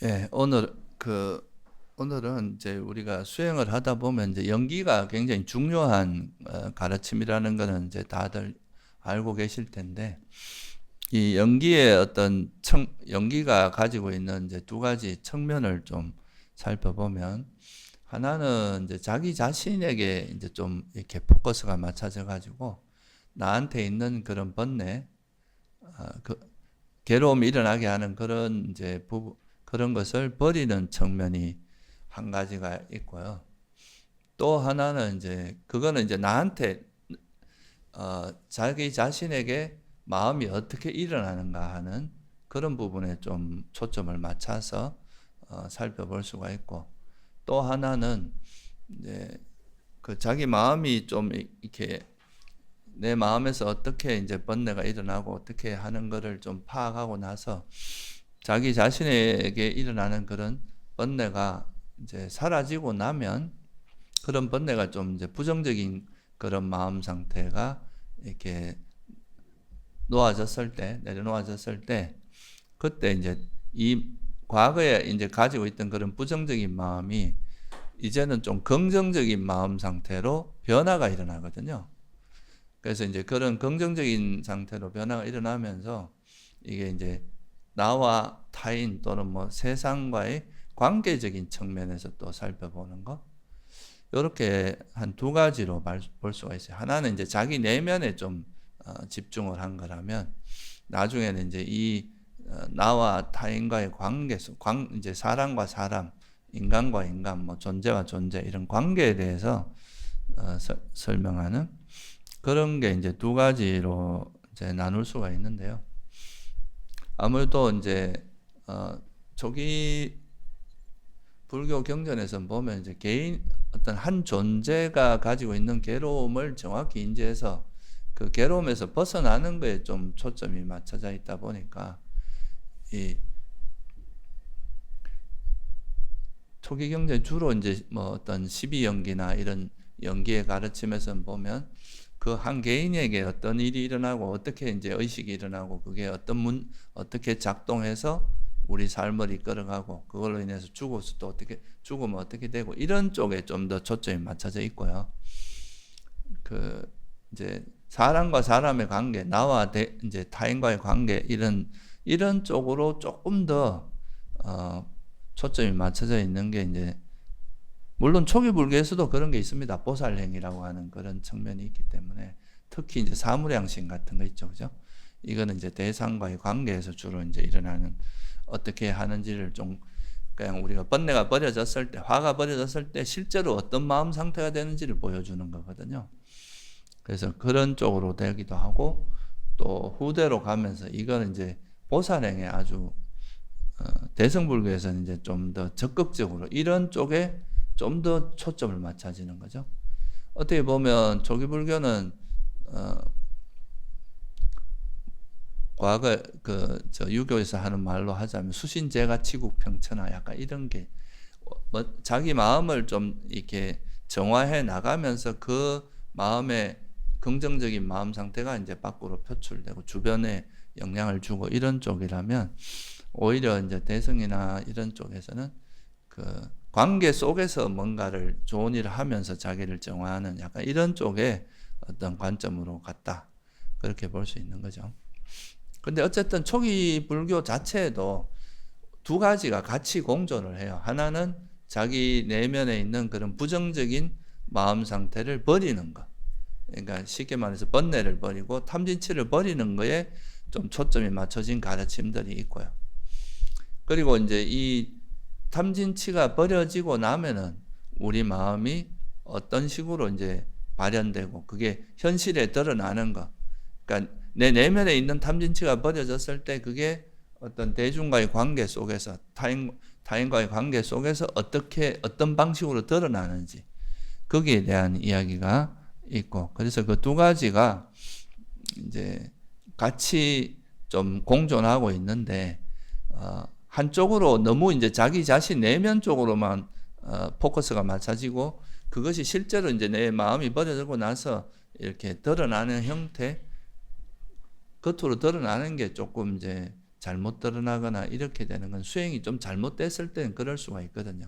예, 오늘은 이제 우리가 수행을 하다 보면 이제 연기가 굉장히 중요한 가르침이라는 거는 이제 다들 알고 계실 텐데, 이 연기의 연기가 가지고 있는 이제 두 가지 측면을 좀 살펴보면, 하나는 이제 자기 자신에게 이제 좀 이렇게 포커스가 맞춰져 가지고 나한테 있는 그런 번뇌, 그 괴로움이 일어나게 하는 그런 그런 것을 버리는 측면이 한 가지가 있고요. 또 하나는 이제 그거는 이제 나한테 자기 자신에게 마음이 어떻게 일어나는가 하는 그런 부분에 좀 초점을 맞춰서 살펴볼 수가 있고, 또 하나는 이제 그 자기 마음이 좀 이렇게 내 마음에서 어떻게 이제 번뇌가 일어나고 어떻게 하는 거를 좀 파악하고 나서 자기 자신에게 일어나는 그런 번뇌가 이제 사라지고 나면 그런 번뇌가 좀 이제 부정적인 그런 마음 상태가 이렇게 내려놓아졌을 때, 그때 이제 이 과거에 이제 가지고 있던 그런 부정적인 마음이 이제는 좀 긍정적인 마음 상태로 변화가 일어나거든요. 그래서 이제 그런 긍정적인 상태로 변화가 일어나면서 이게 이제 나와 타인 또는 뭐 세상과의 관계적인 측면에서 또 살펴보는 거. 이렇게 한 두 가지로 볼 수가 있어요. 하나는 이제 자기 내면에 좀 집중을 한 거라면, 나중에는 이제 나와 타인과의 이제 사람과 사람, 인간과 인간, 뭐 존재와 존재 이런 관계에 대해서 설명하는 그런 게 이제 두 가지로 이제 나눌 수가 있는데요. 아무래도 이제 초기 불교 경전에서 보면 이제 어떤 한 존재가 가지고 있는 괴로움을 정확히 인지해서 그 괴로움에서 벗어나는 거에 좀 초점이 맞춰져 있다 보니까, 이 초기 경전 주로 이제 뭐 어떤 12연기나 이런 연기의 가르침에서 보면 그 한 개인에게 어떤 일이 일어나고 어떻게 이제 의식이 일어나고 그게 어떻게 작동해서 우리 삶을 이끌어가고 그걸로 인해서 죽으면 어떻게 되고 이런 쪽에 좀 더 초점이 맞춰져 있고요. 그 이제 사람과 사람의 관계, 이제 타인과의 관계 이런 쪽으로 조금 더 초점이 맞춰져 있는 게 이제, 물론 초기 불교에서도 그런 게 있습니다. 보살행위라고 하는 그런 측면이 있기 때문에, 특히 이제 사무량심 같은 거 있죠, 그죠? 이거는 이제 대상과의 관계에서 주로 이제 일어나는, 어떻게 하는지를 좀 그냥 우리가 화가 버려졌을 때 실제로 어떤 마음 상태가 되는지를 보여주는 거거든요. 그래서 그런 쪽으로 되기도 하고, 또 후대로 가면서 이거는 이제 보살행에 아주 대승불교에서는 이제 좀 더 적극적으로 이런 쪽에 좀 더 초점을 맞춰지는 거죠. 어떻게 보면 초기 불교는 과거 유교에서 하는 말로 하자면 수신제가 치국평천하, 약간 이런 게 자기 마음을 좀 이렇게 정화해 나가면서 그 마음의 긍정적인 마음 상태가 이제 밖으로 표출되고 주변에 영향을 주고 이런 쪽이라면, 오히려 이제 대승이나 이런 쪽에서는 그 관계 속에서 뭔가를 좋은 일을 하면서 자기를 정화하는 약간 이런 쪽에 어떤 관점으로 갔다, 그렇게 볼 수 있는 거죠. 근데 어쨌든 초기 불교 자체에도 두 가지가 같이 공존을 해요. 하나는 자기 내면에 있는 그런 부정적인 마음 상태를 버리는 것. 그러니까 쉽게 말해서 번뇌를 버리고 탐진치를 버리는 거에 좀 초점이 맞춰진 가르침들이 있고요. 그리고 이제 이 탐진치가 버려지고 나면은 우리 마음이 어떤 식으로 이제 발현되고 그게 현실에 드러나는 거. 그러니까 내 내면에 있는 탐진치가 버려졌을 때 그게 어떤 대중과의 관계 속에서 타인과의 관계 속에서 어떤 방식으로 드러나는지, 거기에 대한 이야기가 있고, 그래서 그 두 가지가 이제 같이 좀 공존하고 있는데, 한쪽으로 너무 이제 자기 자신 내면 쪽으로만 포커스가 맞춰지고, 그것이 실제로 이제 내 마음이 버려지고 나서 이렇게 드러나는 형태, 겉으로 드러나는 게 조금 이제 잘못 드러나거나 이렇게 되는 건 수행이 좀 잘못됐을 때는 그럴 수가 있거든요.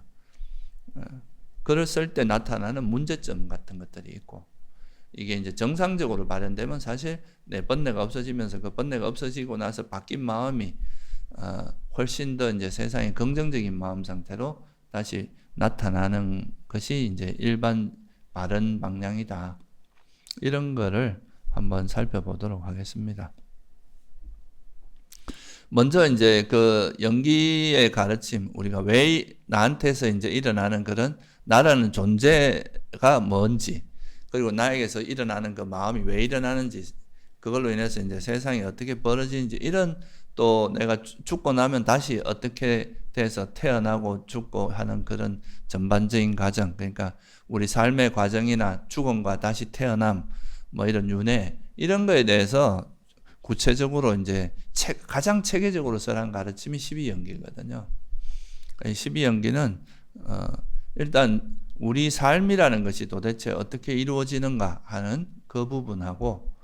그랬을 때 나타나는 문제점 같은 것들이 있고, 이게 이제 정상적으로 발현되면 사실 내 번뇌가 없어지면서 그 번뇌가 없어지고 나서 바뀐 마음이 훨씬 더 이제 세상에 긍정적인 마음 상태로 다시 나타나는 것이 이제 일반 바른 방향이다. 이런 거를 한번 살펴보도록 하겠습니다. 먼저 이제 그 연기의 가르침, 우리가 왜 나한테서 이제 일어나는 그런 나라는 존재가 뭔지, 그리고 나에게서 일어나는 그 마음이 왜 일어나는지, 그걸로 인해서 이제 세상이 어떻게 벌어지는지, 이런 또 내가 죽고 나면 다시 어떻게 돼서 태어나고 죽고 하는 그런 전반적인 과정, 그러니까 우리 삶의 과정이나 죽음과 다시 태어남, 뭐 이런 윤회, 이런 거에 대해서 구체적으로 이제 가장 체계적으로 설한 가르침이 12연기거든요. 12연기는 일단 우리 삶이라는 것이 도대체 어떻게 이루어지는가 하는 그 부분하고,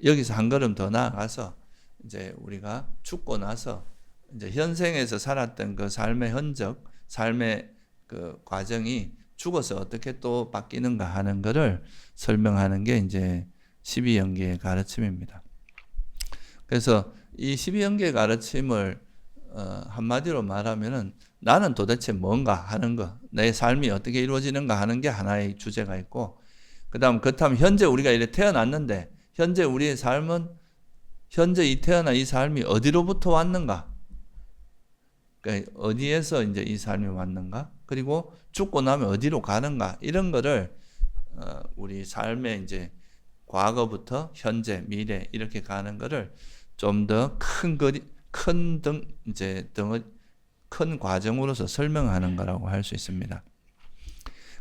여기서 한 걸음 더 나아가서 이제 우리가 죽고 나서 이제 현생에서 살았던 그 삶의 흔적, 삶의 그 과정이 죽어서 어떻게 또 바뀌는가 하는 것을 설명하는 게 이제 12연기의 가르침입니다. 그래서 이 12연계의 가르침을 한마디로 말하면은 나는 도대체 뭔가 하는 거, 내 삶이 어떻게 이루어지는가 하는 게 하나의 주제가 있고, 그 다음 그렇다면 현재 우리가 이렇게 태어났는데 현재 우리의 삶은 현재 이 태어난 이 삶이 어디로부터 왔는가, 그러니까 어디에서 이제 이 삶이 왔는가, 그리고 죽고 나면 어디로 가는가, 이런 거를 우리 삶의 이제 과거부터 현재, 미래 이렇게 가는 거를 좀 더 큰 과정으로서 설명하는 거라고 할 수 있습니다.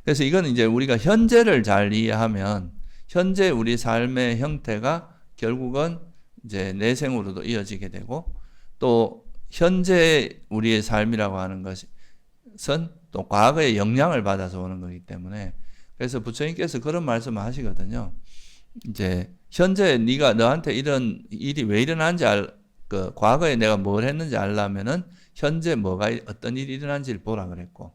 그래서 이건 이제 우리가 현재를 잘 이해하면 현재 우리 삶의 형태가 결국은 이제 내생으로도 이어지게 되고, 또 현재 우리의 삶이라고 하는 것은 또 과거의 영향을 받아서 오는 거기 때문에, 그래서 부처님께서 그런 말씀을 하시거든요. 이제 현재 네가 너한테 이런 일이 왜 일어나는지 그 과거에 내가 뭘 했는지 알려면은 현재 어떤 일이 일어난지를 보라 그랬고,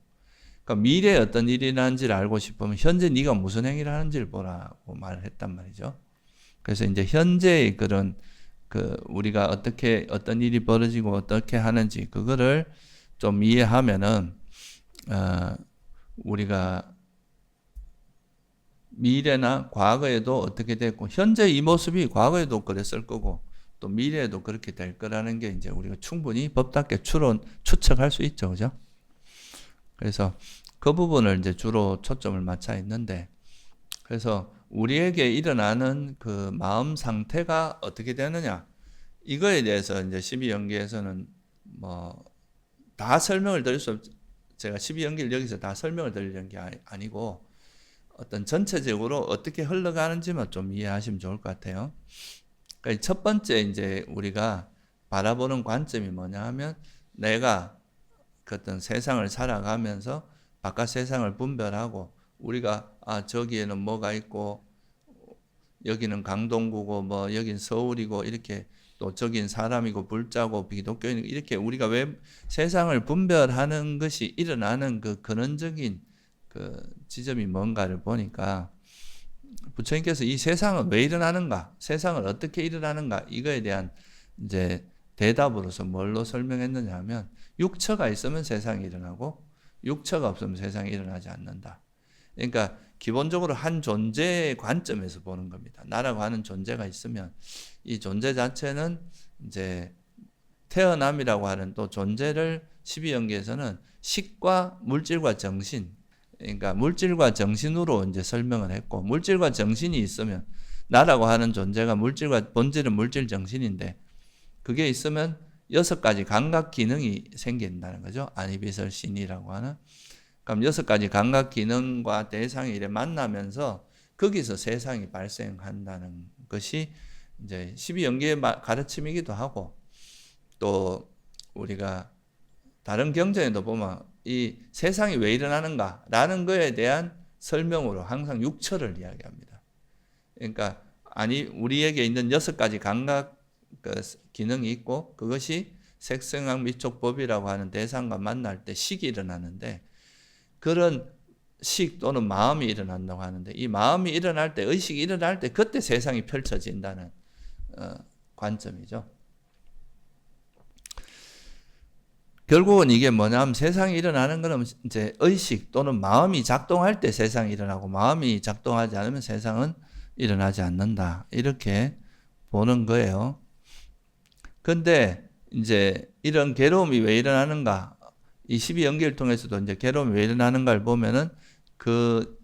그러니까 미래에 어떤 일이 일어난지를 알고 싶으면 현재 네가 무슨 행위를 하는지를 보라고 말을 했단 말이죠. 그래서 이제 현재의 그런 우리가 어떻게 어떤 일이 벌어지고 어떻게 하는지 그거를 좀 이해하면은 우리가 미래나 과거에도 어떻게 됐고 현재 이 모습이 과거에도 그랬을 거고 또 미래에도 그렇게 될 거라는 게 이제 우리가 충분히 법답게 추측할 수 있죠, 그죠? 그래서 그 부분을 이제 주로 초점을 맞춰 있는데, 그래서 우리에게 일어나는 그 마음 상태가 어떻게 되느냐, 이거에 대해서 이제 12연기에서는 뭐 다 설명을 드릴 수 제가 12연기를 여기서 다 설명을 드리는 게 아니고 어떤 전체적으로 어떻게 흘러가는지만 좀 이해하시면 좋을 것 같아요. 그러니까 첫 번째 이제 우리가 바라보는 관점이 뭐냐 하면, 내가 그 어떤 세상을 살아가면서 바깥 세상을 분별하고 우리가 저기에는 뭐가 있고 여기는 강동구고 뭐 여긴 서울이고 이렇게 또 저긴 사람이고 불자고 기독교인이고 이렇게 우리가 왜 세상을 분별하는 것이 일어나는 그 근원적인 그 지점이 뭔가를 보니까, 부처님께서 이 세상은 왜 일어나는가, 세상을 어떻게 일어나는가, 이거에 대한 이제 대답으로서 뭘로 설명했느냐 하면, 육처가 있으면 세상이 일어나고 육처가 없으면 세상이 일어나지 않는다. 그러니까 기본적으로 한 존재의 관점에서 보는 겁니다. 나라고 하는 존재가 있으면 이 존재 자체는 이제 태어남이라고 하는 또 존재를 12연계에서는 식과 물질과 정신, 그러니까 물질과 정신으로 이제 설명을 했고, 물질과 정신이 있으면 나라고 하는 존재가 물질과 본질은 물질 정신인데 그게 있으면 6가지 감각 기능이 생긴다는 거죠. 아니비설신이라고 하는. 그럼 6가지 감각 기능과 대상이 이래 만나면서 거기서 세상이 발생한다는 것이 이제 12연계의 가르침이기도 하고, 또 우리가 다른 경전에도 보면 이 세상이 왜 일어나는가라는 거에 대한 설명으로 항상 육처를 이야기합니다. 그러니까 우리에게 있는 6가지 감각 기능이 있고 그것이 색성학 미촉법이라고 하는 대상과 만날 때 식이 일어나는데, 그런 식 또는 마음이 일어난다고 하는데, 이 마음이 일어날 때, 의식이 일어날 때 그때 세상이 펼쳐진다는 관점이죠. 결국은 이게 뭐냐면, 세상이 일어나는 거는 이제 의식 또는 마음이 작동할 때 세상이 일어나고, 마음이 작동하지 않으면 세상은 일어나지 않는다, 이렇게 보는 거예요. 근데 이제 이런 괴로움이 왜 일어나는가, 이 12연기를 통해서도 이제 괴로움이 왜 일어나는가를 보면은 그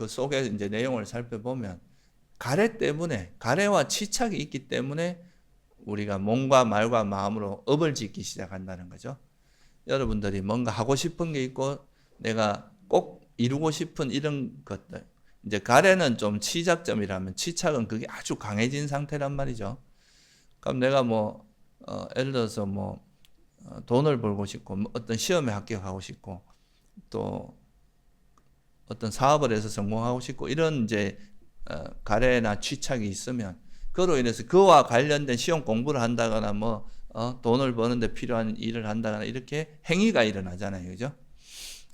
속에 이제 내용을 살펴보면, 가래 때문에, 가래와 치착이 있기 때문에 우리가 몸과 말과 마음으로 업을 짓기 시작한다는 거죠. 여러분들이 뭔가 하고 싶은 게 있고 내가 꼭 이루고 싶은 이런 것들, 이제 가래는 좀 시작점이라면 치착은 그게 아주 강해진 상태란 말이죠. 그럼 내가 뭐 예를 들어서 뭐 돈을 벌고 싶고, 어떤 시험에 합격하고 싶고, 또 어떤 사업을 해서 성공하고 싶고, 이런 이제 가래나 취착이 있으면, 그로 인해서 그와 관련된 시험 공부를 한다거나 뭐 돈을 버는데 필요한 일을 한다거나 이렇게 행위가 일어나잖아요, 그죠?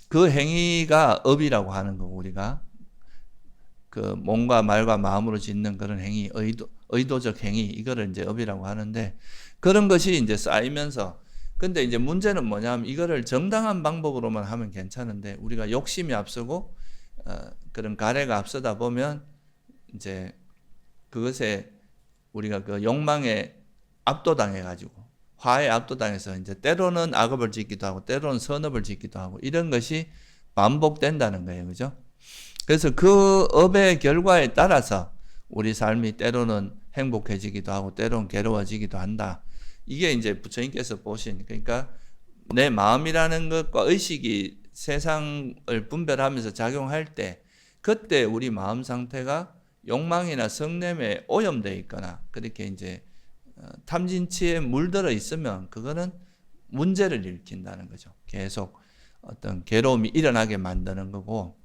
그 행위가 업이라고 하는 거고, 우리가 그 몸과 말과 마음으로 짓는 그런 행위, 의도적 행위, 이거를 이제 업이라고 하는데, 그런 것이 이제 쌓이면서, 근데 이제 문제는 뭐냐면, 이거를 정당한 방법으로만 하면 괜찮은데, 우리가 욕심이 앞서고 그런 가래가 앞서다 보면 이제 그것에 우리가 그 욕망에 압도당해 가지고, 화에 압도당해서 이제 때로는 악업을 짓기도 하고 때로는 선업을 짓기도 하고, 이런 것이 반복된다는 거예요, 그죠? 그래서 그 업의 결과에 따라서 우리 삶이 때로는 행복해지기도 하고 때로는 괴로워지기도 한다. 이게 이제 부처님께서 보신, 그러니까 내 마음이라는 것과 의식이 세상을 분별하면서 작용할 때, 그때 우리 마음 상태가 욕망이나 성냄에 오염되어 있거나 그렇게 이제 탐진치에 물들어 있으면 그거는 문제를 일으킨다는 거죠. 계속 어떤 괴로움이 일어나게 만드는 거고,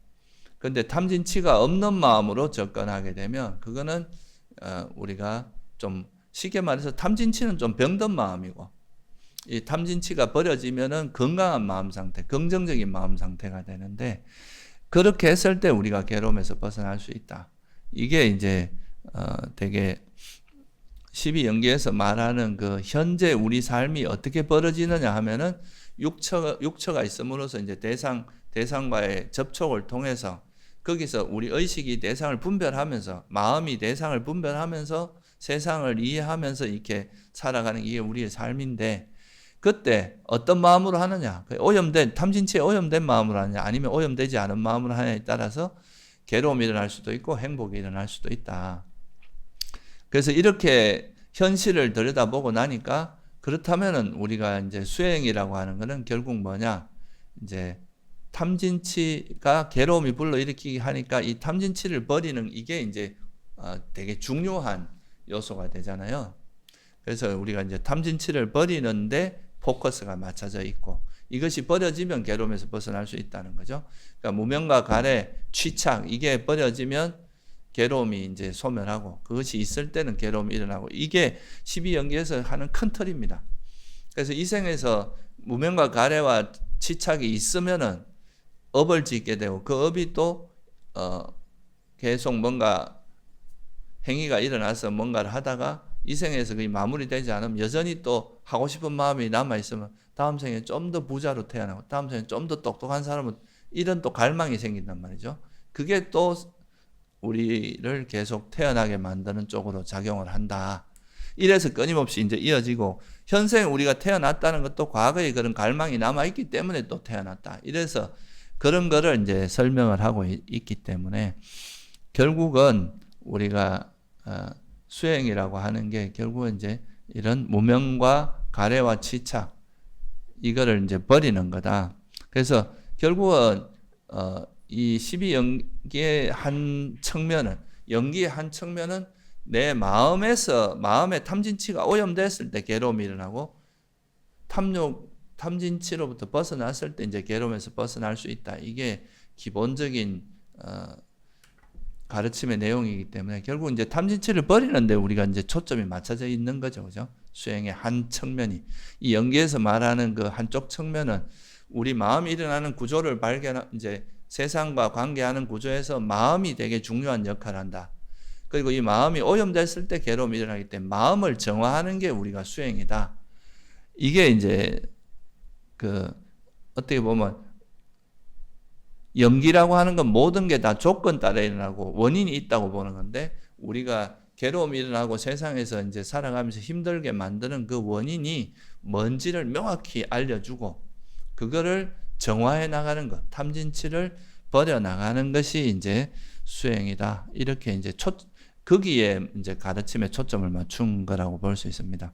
근데 탐진치가 없는 마음으로 접근하게 되면 그거는 우리가 좀 쉽게 말해서 탐진치는 좀 병든 마음이고, 이 탐진치가 버려지면은 건강한 마음 상태, 긍정적인 마음 상태가 되는데, 그렇게 했을 때 우리가 괴로움에서 벗어날 수 있다. 이게 이제 되게 12연기에서 말하는 그 현재 우리 삶이 어떻게 벌어지느냐 하면은, 육처가 있음으로써 이제 대상과의 접촉을 통해서, 거기서 우리 의식이 대상을 분별하면서, 마음이 대상을 분별하면서 세상을 이해하면서 이렇게 살아가는 게 우리의 삶인데, 그때 어떤 마음으로 하느냐, 오염된, 탐진치에 오염된 마음으로 하느냐 아니면 오염되지 않은 마음으로 하느냐에 따라서 괴로움이 일어날 수도 있고 행복이 일어날 수도 있다. 그래서 이렇게 현실을 들여다보고 나니까, 그렇다면은 우리가 이제 수행이라고 하는 거는 결국 뭐냐, 이제 탐진치가 괴로움이 불러일으키게 하니까 이 탐진치를 버리는, 이게 이제 되게 중요한 요소가 되잖아요. 그래서 우리가 이제 탐진치를 버리는데 포커스가 맞춰져 있고, 이것이 버려지면 괴로움에서 벗어날 수 있다는 거죠. 그러니까 무명과 가래, 취착, 이게 버려지면 괴로움이 이제 소멸하고, 그것이 있을 때는 괴로움이 일어나고, 이게 12연기에서 하는 큰 틀입니다. 그래서 이 생에서 무명과 가래와 취착이 있으면은 업을 짓게 되고, 그 업이 또 계속 뭔가 행위가 일어나서 뭔가를 하다가 이 생에서 그게 마무리되지 않으면 여전히 또 하고 싶은 마음이 남아있으면 다음 생에 좀 더 부자로 태어나고 다음 생에 좀 더 똑똑한 사람은, 이런 또 갈망이 생긴단 말이죠. 그게 또 우리를 계속 태어나게 만드는 쪽으로 작용을 한다. 이래서 끊임없이 이제 이어지고, 현생 우리가 태어났다는 것도 과거에 그런 갈망이 남아있기 때문에 또 태어났다. 이래서 그런 거를 이제 설명을 하고 있기 때문에, 결국은 우리가 수행이라고 하는 게 결국은 이제 이런 무명과 가래와 치착, 이거를 이제 버리는 거다. 그래서 결국은 이 12연기의 한 측면은, 연기의 한 측면은 내 마음의 탐진치가 오염됐을 때 괴로움이 일어나고, 탐진치로부터 벗어났을 때 이제 괴로움에서 벗어날 수 있다. 이게 기본적인 가르침의 내용이기 때문에, 결국 이제 탐진치를 버리는데 우리가 이제 초점이 맞춰져 있는 거죠, 그죠? 수행의 한 측면이. 이 연기에서 말하는 그 한쪽 측면은 우리 마음이 일어나는 구조를 이제 세상과 관계하는 구조에서 마음이 되게 중요한 역할을 한다. 그리고 이 마음이 오염됐을 때 괴로움이 일어나기 때문에 마음을 정화하는 게 우리가 수행이다. 이게 이제 그 어떻게 보면 연기라고 하는 건 모든 게 다 조건 따라 일어나고 원인이 있다고 보는 건데, 우리가 괴로움이 일어나고 세상에서 이제 살아가면서 힘들게 만드는 그 원인이 뭔지를 명확히 알려주고 그거를 정화해 나가는 것, 탐진치를 버려 나가는 것이 이제 수행이다. 이렇게 이제 거기에 이제 가르침에 초점을 맞춘 거라고 볼 수 있습니다.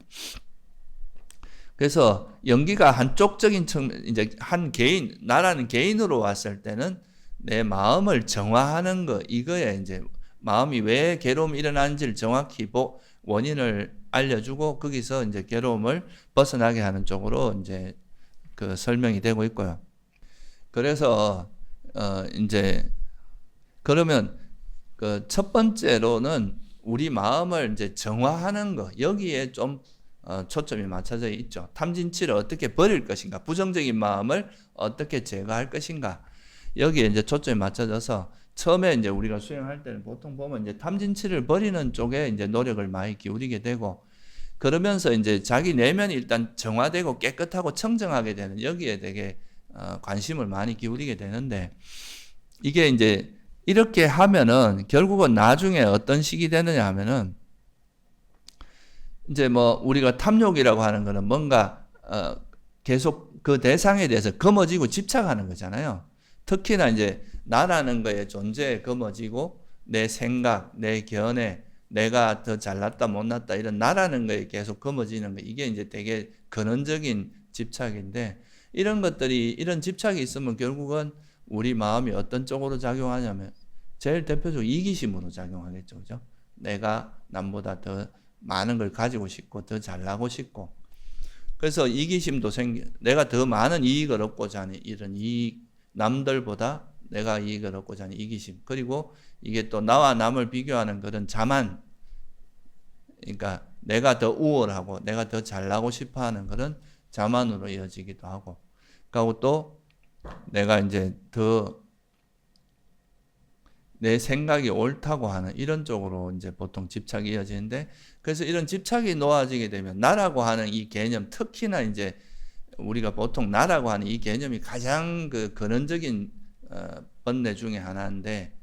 그래서 연기가 한쪽적인 측면, 이제 한 개인, 나라는 개인으로 왔을 때는 내 마음을 정화하는 거, 이거에 이제 마음이 왜 괴로움이 일어나는지를 정확히 원인을 알려주고 거기서 이제 괴로움을 벗어나게 하는 쪽으로 이제 그 설명이 되고 있고요. 그래서 이제 그러면 그 첫 번째로는 우리 마음을 이제 정화하는 거, 여기에 좀 초점이 맞춰져 있죠. 탐진치를 어떻게 버릴 것인가, 부정적인 마음을 어떻게 제거할 것인가, 여기에 이제 초점이 맞춰져서 처음에 이제 우리가 수행할 때는 보통 보면 이제 탐진치를 버리는 쪽에 이제 노력을 많이 기울이게 되고, 그러면서 이제 자기 내면이 일단 정화되고 깨끗하고 청정하게 되는 여기에 되게 관심을 많이 기울이게 되는데, 이게 이제 이렇게 하면은 결국은 나중에 어떤 식이 되느냐 하면은 이제 뭐 우리가 탐욕이라고 하는 거는 뭔가 계속 그 대상에 대해서 검어지고 집착하는 거잖아요. 특히나 이제 나라는 거에 존재에 검어지고 내 생각, 내 견해, 내가 더 잘났다 못났다 이런 나라는 거에 계속 검어지는 거, 이게 이제 되게 근원적인 집착인데, 이런 것들이, 이런 집착이 있으면 결국은 우리 마음이 어떤 쪽으로 작용하냐면 제일 대표적으로 이기심으로 작용하겠죠. 그죠? 내가 남보다 더 많은 걸 가지고 싶고 더 잘나고 싶고, 그래서 이기심도 내가 더 많은 이익을 얻고자 하는 이런 남들보다 내가 이익을 얻고자 하는 이기심, 그리고 이게 또 나와 남을 비교하는 그런 자만, 그러니까 내가 더 우월하고 내가 더 잘나고 싶어하는 그런 자만으로 이어지기도 하고, 그리고 또 내가 이제 더 내 생각이 옳다고 하는 이런 쪽으로 이제 보통 집착이 이어지는데, 그래서 이런 집착이 놓아지게 되면 나라고 하는 이 개념, 특히나 이제 우리가 보통 나라고 하는 이 개념이 가장 그 근원적인 번뇌 중에 하나인데,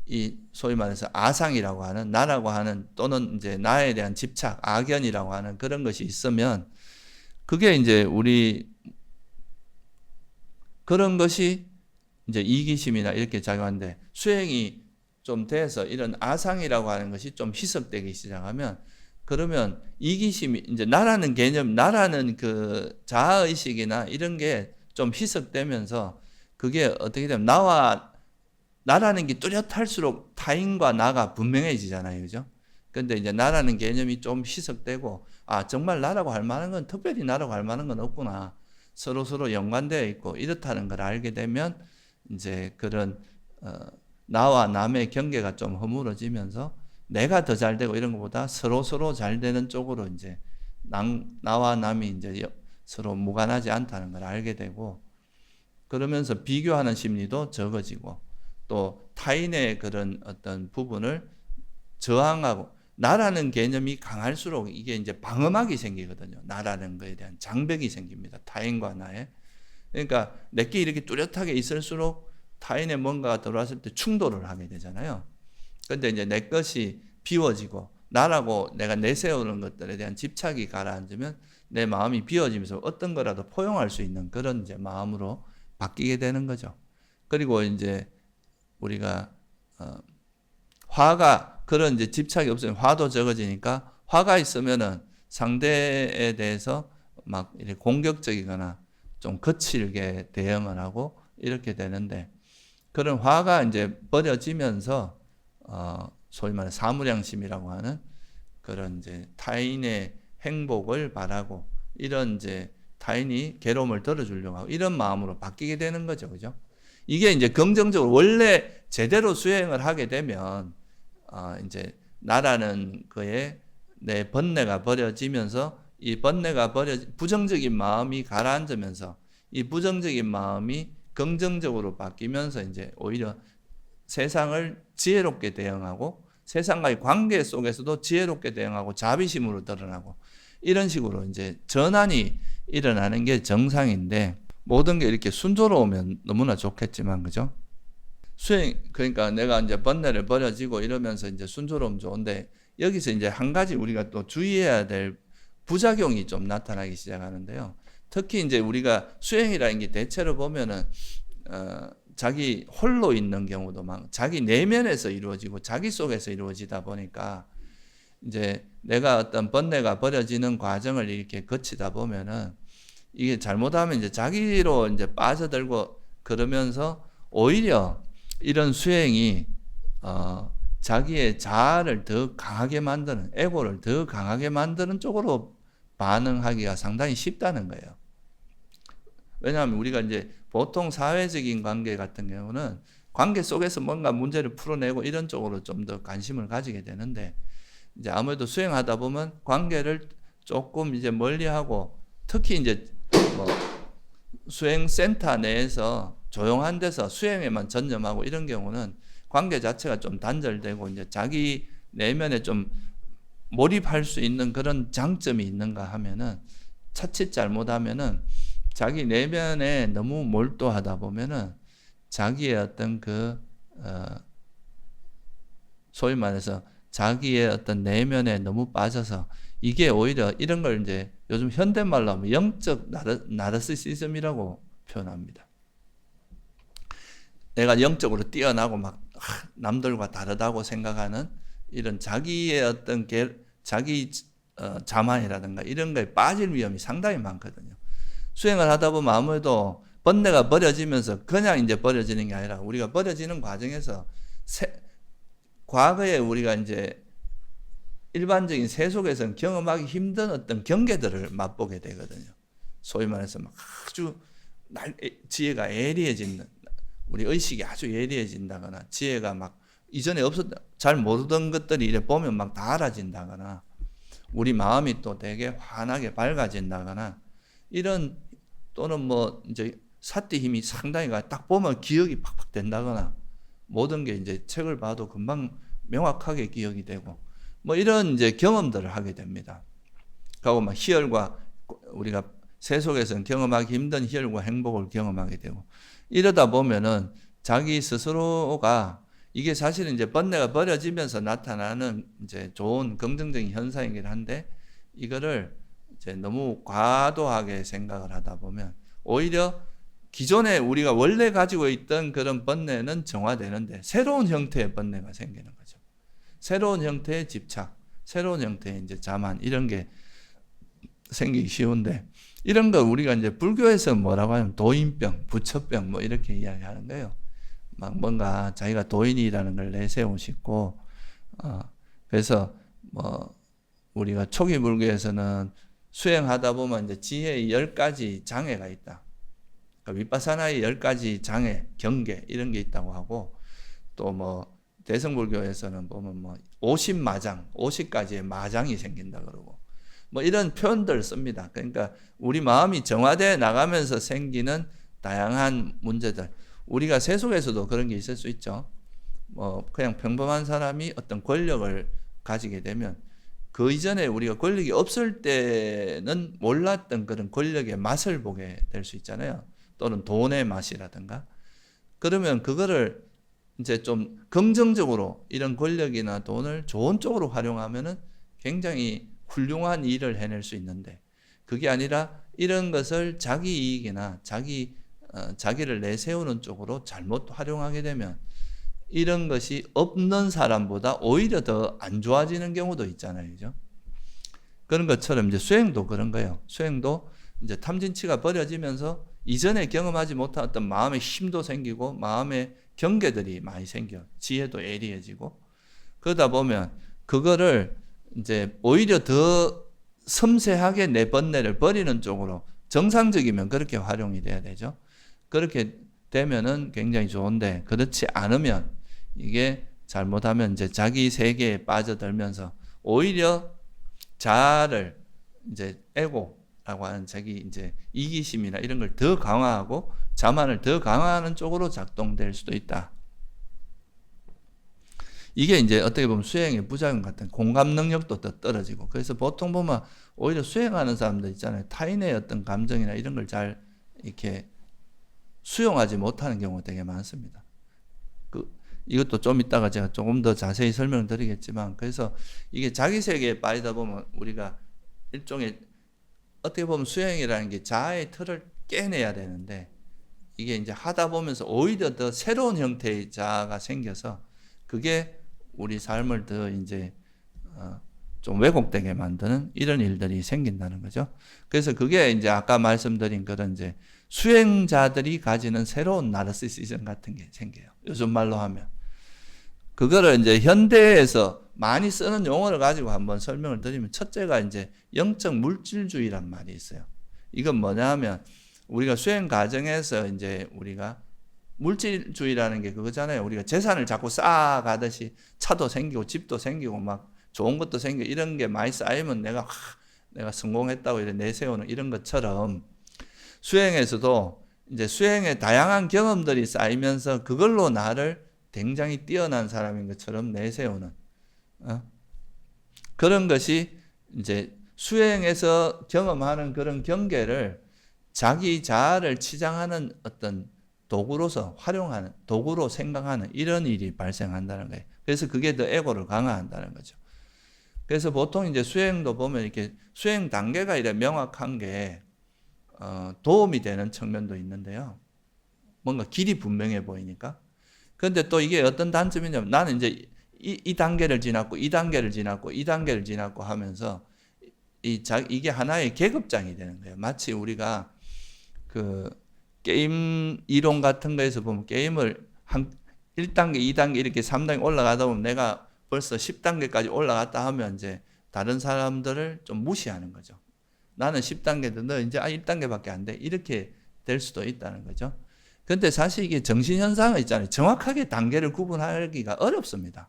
이 소위 말해서 아상이라고 하는 나라고 하는, 또는 이제 나에 대한 집착, 악연이라고 하는 그런 것이 있으면 그게 이제 그런 것이 이제 이기심이나 이렇게 작용하는데, 수행이 좀 돼서 이런 아상이라고 하는 것이 좀 희석되기 시작하면, 그러면 이기심이 이제 나라는 개념, 나라는 그 자아의식이나 이런 게 좀 희석되면서 그게 어떻게 되면 나라는 게 뚜렷할수록 타인과 나가 분명해지잖아요. 그죠? 근데 이제 나라는 개념이 좀 희석되고, 아, 정말 나라고 할 만한 건, 특별히 나라고 할 만한 건 없구나. 서로 연관되어 있고 이렇다는 걸 알게 되면 이제 그런 나와 남의 경계가 좀 허물어지면서 내가 더 잘 되고 이런 것보다 서로 잘 되는 쪽으로 이제 나와 남이 이제 서로 무관하지 않다는 걸 알게 되고, 그러면서 비교하는 심리도 적어지고, 또 타인의 그런 어떤 부분을 저항하고, 나라는 개념이 강할수록 이게 이제 방어막이 생기거든요. 나라는 거에 대한 장벽이 생깁니다. 타인과 나의. 그러니까 내게 이렇게 뚜렷하게 있을수록 타인의 뭔가가 들어왔을 때 충돌을 하게 되잖아요. 그런데 이제 내 것이 비워지고 나라고 내가 내세우는 것들에 대한 집착이 가라앉으면 내 마음이 비워지면서 어떤 거라도 포용할 수 있는 그런 이제 마음으로 바뀌게 되는 거죠. 그리고 이제 우리가 화가, 그런 이제 집착이 없으면 화도 적어지니까, 화가 있으면은 상대에 대해서 막 이렇게 공격적이거나 좀 거칠게 대응을 하고 이렇게 되는데, 그런 화가 이제 버려지면서 소위 말해 사무량심이라고 하는 그런 이제 타인의 행복을 바라고, 이런 이제 타인이 괴로움을 덜어주려고 하고 이런 마음으로 바뀌게 되는 거죠. 그죠? 이게 이제 긍정적으로 원래 제대로 수행을 하게 되면 이제 나라는 거에 내 번뇌가 버려지면서 이 번뇌가 부정적인 마음이 가라앉으면서 이 부정적인 마음이 긍정적으로 바뀌면서 이제 오히려 세상을 지혜롭게 대응하고 세상과의 관계 속에서도 지혜롭게 대응하고 자비심으로 드러나고 이런 식으로 이제 전환이 일어나는 게 정상인데 모든 게 이렇게 순조로우면 너무나 좋겠지만 그죠? 그러니까 내가 이제 번뇌를 버려지고 이러면서 이제 순조로우면 좋은데 여기서 이제 한 가지 우리가 또 주의해야 될 부작용이 좀 나타나기 시작하는데요. 특히 이제 우리가 수행이라는 게 대체로 보면은 자기 홀로 있는 경우도 자기 내면에서 이루어지고 자기 속에서 이루어지다 보니까 이제 내가 어떤 번뇌가 버려지는 과정을 이렇게 거치다 보면은 이게 잘못하면 이제 자기로 이제 빠져들고 그러면서 오히려 이런 수행이 자기의 자아를 더 강하게 만드는 에고를 더 강하게 만드는 쪽으로 반응하기가 상당히 쉽다는 거예요. 왜냐하면 우리가 이제 보통 사회적인 관계 같은 경우는 관계 속에서 뭔가 문제를 풀어내고 이런 쪽으로 좀 더 관심을 가지게 되는데 이제 아무래도 수행하다 보면 관계를 조금 이제 멀리하고 특히 이제 뭐 수행센터 내에서 조용한 데서 수행에만 전념하고 이런 경우는 관계 자체가 좀 단절되고 이제 자기 내면에 좀 몰입할 수 있는 그런 장점이 있는가 하면은 자칫 잘못하면은 자기 내면에 너무 몰두하다 보면은 자기의 어떤 소위 말해서 자기의 어떤 내면에 너무 빠져서 이게 오히려 이런 걸 이제 요즘 현대말로 하면 영적 나르시시즘이라고 표현합니다. 내가 영적으로 뛰어나고 막 남들과 다르다고 생각하는 이런 자기의 어떤 자기 자만이라든가 이런 거에 빠질 위험이 상당히 많거든요. 수행을 하다 보면 아무래도 번뇌가 버려지면서 그냥 이제 버려지는 게 아니라 우리가 버려지는 과정에서 과거에 우리가 이제 일반적인 세속에서는 경험하기 힘든 어떤 경계들을 맛보게 되거든요. 소위 말해서 막 아주 지혜가 예리해진다. 우리 의식이 아주 예리해진다거나 지혜가 막 이전에 잘 모르던 것들이 이래 보면 막 다 알아진다거나 우리 마음이 또 되게 환하게 밝아진다거나 이런 또는 뭐 이제 사띠 힘이 상당히 딱 보면 기억이 팍팍 된다거나 모든 게 이제 책을 봐도 금방 명확하게 기억이 되고 뭐 이런 이제 경험들을 하게 됩니다. 그리고 막 희열과 우리가 세속에서는 경험하기 힘든 희열과 행복을 경험하게 되고 이러다 보면은 자기 스스로가 이게 사실은 이제 번뇌가 버려지면서 나타나는 이제 좋은 긍정적인 현상이긴 한데 이거를 이제 너무 과도하게 생각을 하다 보면 오히려 기존에 우리가 원래 가지고 있던 그런 번뇌는 정화되는데 새로운 형태의 번뇌가 생기는 거죠. 새로운 형태의 집착, 새로운 형태의 이제 자만 이런 게 생기기 쉬운데 이런 거 우리가 이제 불교에서 뭐라고 하면 도인병, 부처병 뭐 이렇게 이야기하는 거예요. 막 뭔가 자기가 도인이라는 걸 내세우고 싶고 그래서 뭐 우리가 초기 불교에서는 수행하다 보면 이제 지혜의 10가지 장애가 있다. 그러니까 위파사나의 10가지 장애, 경계 이런 게 있다고 하고 또 뭐 대승불교에서는 보면 뭐 50마장, 50가지의 마장이 생긴다 그러고 뭐 이런 표현들 씁니다. 그러니까 우리 마음이 정화되어 나가면서 생기는 다양한 문제들. 우리가 세속에서도 그런 게 있을 수 있죠. 뭐 그냥 평범한 사람이 어떤 권력을 가지게 되면 그 이전에 우리가 권력이 없을 때는 몰랐던 그런 권력의 맛을 보게 될 수 있잖아요. 또는 돈의 맛이라든가. 그러면 그거를 이제 좀 긍정적으로 이런 권력이나 돈을 좋은 쪽으로 활용하면은 굉장히 훌륭한 일을 해낼 수 있는데 그게 아니라 이런 것을 자기 이익이나 자기를 내세우는 쪽으로 잘못 활용하게 되면 이런 것이 없는 사람보다 오히려 더 안 좋아지는 경우도 있잖아요. 그죠? 그런 것처럼 이제 수행도 그런 거예요. 수행도 이제 탐진치가 버려지면서 이전에 경험하지 못한 어떤 마음의 힘도 생기고 마음의 경계들이 많이 생겨. 지혜도 예리해지고. 그러다 보면 그거를 이제 오히려 더 섬세하게 내 번뇌를 버리는 쪽으로 정상적이면 그렇게 활용이 돼야 되죠. 그렇게 되면은 굉장히 좋은데 그렇지 않으면 이게 잘못하면 이제 자기 세계에 빠져들면서 오히려 자아를 이제 에고라고 하는 자기 이제 이기심이나 이런 걸 더 강화하고 자만을 더 강화하는 쪽으로 작동될 수도 있다. 이게 이제 어떻게 보면 수행의 부작용 같은 공감 능력도 더 떨어지고, 그래서 보통 보면 오히려 수행하는 사람들 있잖아요. 타인의 어떤 감정이나 이런 걸 잘 이렇게 수용하지 못하는 경우가 되게 많습니다. 이것도 좀 이따가 제가 조금 더 자세히 설명을 드리겠지만, 그래서 이게 자기 세계에 빠지다 보면 우리가 일종의 어떻게 보면 수행이라는 게 자아의 틀을 깨내야 되는데, 이게 이제 하다 보면서 오히려 더 새로운 형태의 자아가 생겨서 그게 우리 삶을 더 이제 좀 왜곡되게 만드는 이런 일들이 생긴다는 거죠. 그래서 그게 이제 아까 말씀드린 그런 이제 수행자들이 가지는 새로운 나르시시즘 같은 게 생겨요. 요즘 말로 하면. 그거를 이제 현대에서 많이 쓰는 용어를 가지고 한번 설명을 드리면, 첫째가 이제 영적 물질주의란 말이 있어요. 이건 뭐냐 하면 우리가 수행 과정에서 이제 우리가 물질주의라는 게 그거잖아요. 우리가 재산을 자꾸 쌓아가듯이 차도 생기고 집도 생기고 막 좋은 것도 생기고 이런 게 많이 쌓이면 내가 성공했다고 이렇게 내세우는 이런 것처럼, 수행에서도 이제 수행의 다양한 경험들이 쌓이면서 그걸로 나를 굉장히 뛰어난 사람인 것처럼 내세우는 그런 것이 이제 수행에서 경험하는 그런 경계를 자기 자아를 치장하는 어떤 도구로서 활용하는, 도구로 생각하는 이런 일이 발생한다는 거예요. 그래서 그게 더 에고를 강화한다는 거죠. 그래서 보통 이제 수행도 보면 이렇게 수행 단계가 이래 명확한 게 도움이 되는 측면도 있는데요. 뭔가 길이 분명해 보이니까. 그런데 또 이게 어떤 단점이냐면, 나는 이제 이 단계를 지났고 이 단계를 지났고 이 단계를 지났고 하면서 이게 하나의 계급장이 되는 거예요. 마치 우리가 그 게임 이론 같은 거에서 보면 게임을 한 1단계, 2단계 이렇게 3단계 올라가다 보면 내가 벌써 10단계까지 올라갔다 하면 이제 다른 사람들을 좀 무시하는 거죠. 나는 10단계인데 너 이제 1단계밖에 안 돼. 이렇게 될 수도 있다는 거죠. 근데 사실 이게 정신현상이 있잖아요. 정확하게 단계를 구분하기가 어렵습니다.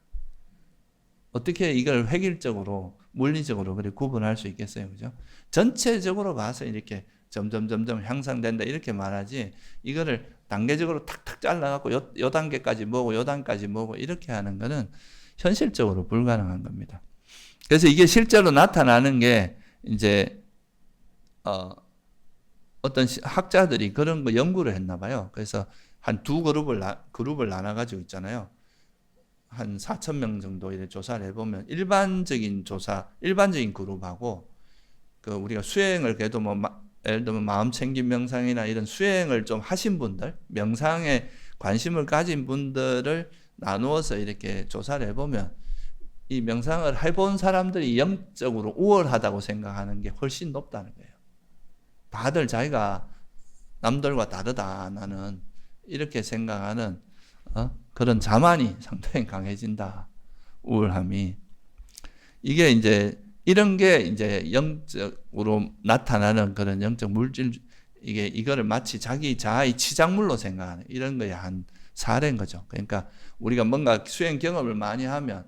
어떻게 이걸 획일적으로, 물리적으로 그렇게 구분할 수 있겠어요? 그죠? 전체적으로 봐서 이렇게 점점 향상된다 이렇게 말하지, 이거를 단계적으로 탁탁 잘라갖고 요 단계까지 뭐고 요 단계까지 뭐고 이렇게 하는 거는 현실적으로 불가능한 겁니다. 그래서 이게 실제로 나타나는 게 이제 어떤 학자들이 그런 거 연구를 했나 봐요. 그래서 한 두 그룹을 나눠가지고 있잖아요. 한 4,000명 정도 이렇게 조사를 해보면 일반적인 그룹하고 그 우리가 수행을 그래도 뭐 예를 들면 마음 챙김 명상이나 이런 수행을 좀 하신 분들, 명상에 관심을 가진 분들을 나누어서 이렇게 조사를 해보면 이 명상을 해본 사람들이 영적으로 우월하다고 생각하는 게 훨씬 높다는 거예요. 다들 자기가 남들과 다르다, 나는 이렇게 생각하는 그런 자만이 상당히 강해진다. 우월함이. 이게 이제 이런 게 이제 영적으로 나타나는 그런 영적 물질, 이거를 마치 자기 자아의 치장물로 생각하는 이런 거에 한 사례인 거죠. 그러니까 우리가 뭔가 수행 경험을 많이 하면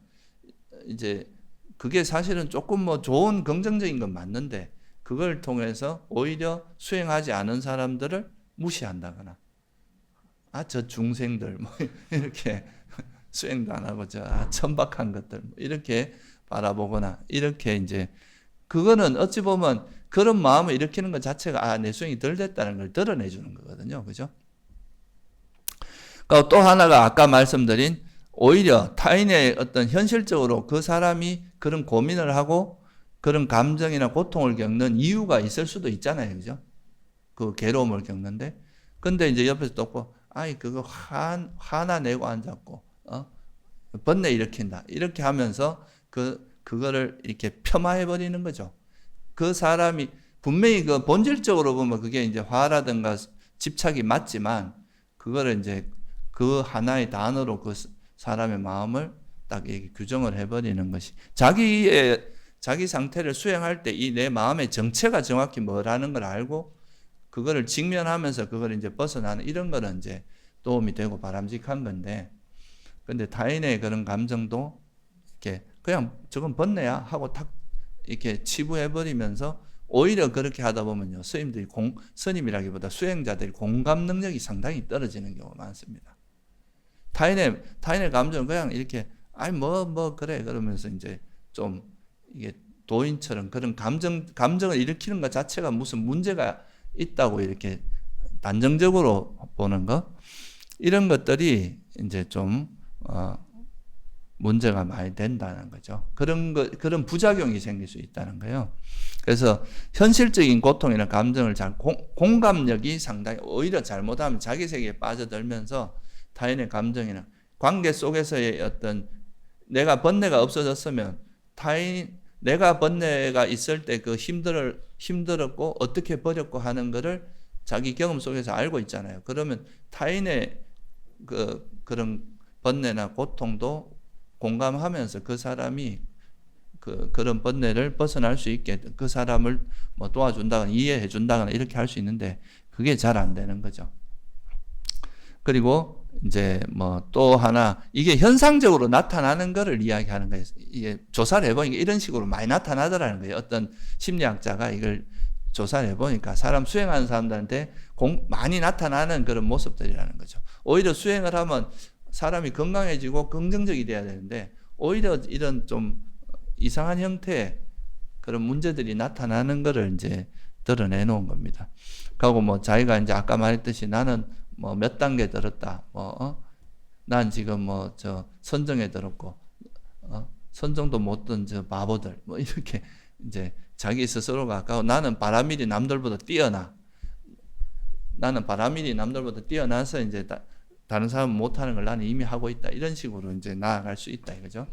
이제 그게 사실은 조금 뭐 좋은 긍정적인 건 맞는데, 그걸 통해서 오히려 수행하지 않은 사람들을 무시한다거나, 저 중생들 뭐 이렇게 수행도 안 하고 저 천박한 것들 뭐 이렇게 바라보거나, 이렇게 이제 그거는 어찌 보면 그런 마음을 일으키는 것 자체가 내 수행이 덜 됐다는 걸 드러내 주는 거거든요. 그죠? 그러니까 또 하나가 아까 말씀드린, 오히려 타인의 어떤 현실적으로 그 사람이 그런 고민을 하고 그런 감정이나 고통을 겪는 이유가 있을 수도 있잖아요. 그죠? 그 괴로움을 겪는데. 근데 이제 옆에서 또 그거 화나 내고 앉았고, 번뇌 일으킨다. 이렇게 하면서 그거를 이렇게 폄하해버리는 거죠. 그 사람이 분명히 그 본질적으로 보면 그게 이제 화라든가 집착이 맞지만, 그거를 이제 그 하나의 단어로 그 사람의 마음을 딱 이렇게 규정을 해버리는 것이, 자기 상태를 수행할 때 이 내 마음의 정체가 정확히 뭐라는 걸 알고 그거를 직면하면서 그걸 이제 벗어나는 이런 거는 이제 도움이 되고 바람직한 건데, 근데 타인의 그런 감정도 이렇게 그냥 저건 번뇌야 하고 탁 이렇게 치부해버리면서 오히려 그렇게 하다 보면요, 스님이라기보다 수행자들이 공감 능력이 상당히 떨어지는 경우가 많습니다. 타인의 감정을 그냥 이렇게, 그래. 그러면서 이제 좀, 이게 도인처럼 그런 감정을 일으키는 것 자체가 무슨 문제가 있다고 이렇게 단정적으로 보는 것, 이런 것들이 이제 좀, 문제가 많이 된다는 거죠. 그런 부작용이 생길 수 있다는 거예요. 그래서 현실적인 고통이나 감정을 공감력이 상당히, 오히려 잘못하면 자기 세계에 빠져들면서 타인의 감정이나 관계 속에서의 어떤, 내가 번뇌가 없어졌으면 내가 번뇌가 있을 때 그 힘들었고 어떻게 버렸고 하는 거를 자기 경험 속에서 알고 있잖아요. 그러면 타인의 그런 번뇌나 고통도 공감하면서 그 사람이 그런 번뇌를 벗어날 수 있게 그 사람을 뭐 도와준다거나 이해해 준다거나 이렇게 할 수 있는데, 그게 잘 안 되는 거죠. 그리고 이제 뭐 또 하나, 이게 현상적으로 나타나는 거를 이야기하는 거예요. 이게 조사를 해보니까 이런 식으로 많이 나타나더라는 거예요. 어떤 심리학자가 이걸 조사를 해보니까 사람 수행하는 사람들한테 많이 나타나는 그런 모습들이라는 거죠. 오히려 수행을 하면 사람이 건강해지고 긍정적이 돼야 되는데, 오히려 이런 좀 이상한 형태의 그런 문제들이 나타나는 거를 이제 드러내놓은 겁니다. 그리고 뭐 자기가 이제 아까 말했듯이 나는 뭐 몇 단계 들었다, 난 지금 뭐 저 선정에 들었고, 선정도 못 든 저 바보들, 뭐 이렇게 이제 자기 스스로가 아까워, 나는 바람일이 남들보다 뛰어나, 나는 바람일이 남들보다 뛰어나서 이제 다른 사람은 못하는 걸 나는 이미 하고 있다, 이런 식으로 이제 나아갈 수 있다 이거죠.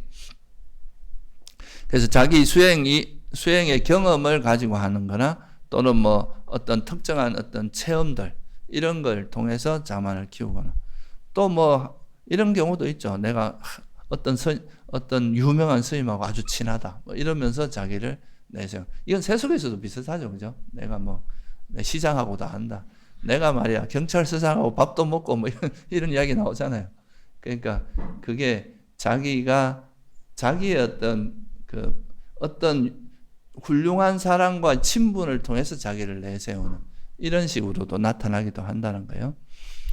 그래서 자기 수행의 경험을 가지고 하는 거나, 또는 뭐 어떤 특정한 어떤 체험들, 이런 걸 통해서 자만을 키우거나, 또 뭐 이런 경우도 있죠. 내가 어떤 유명한 스님하고 아주 친하다, 뭐 이러면서 자기를 내세워. 이건 세속에서도 비슷하죠, 그죠? 내가 뭐 시장하고도 한다, 내가 말이야 경찰서장하고 밥도 먹고 뭐 이런 이야기 나오잖아요. 그러니까 그게 자기의 어떤 훌륭한 사랑과 친분을 통해서 자기를 내세우는, 이런 식으로도 나타나기도 한다는 거예요.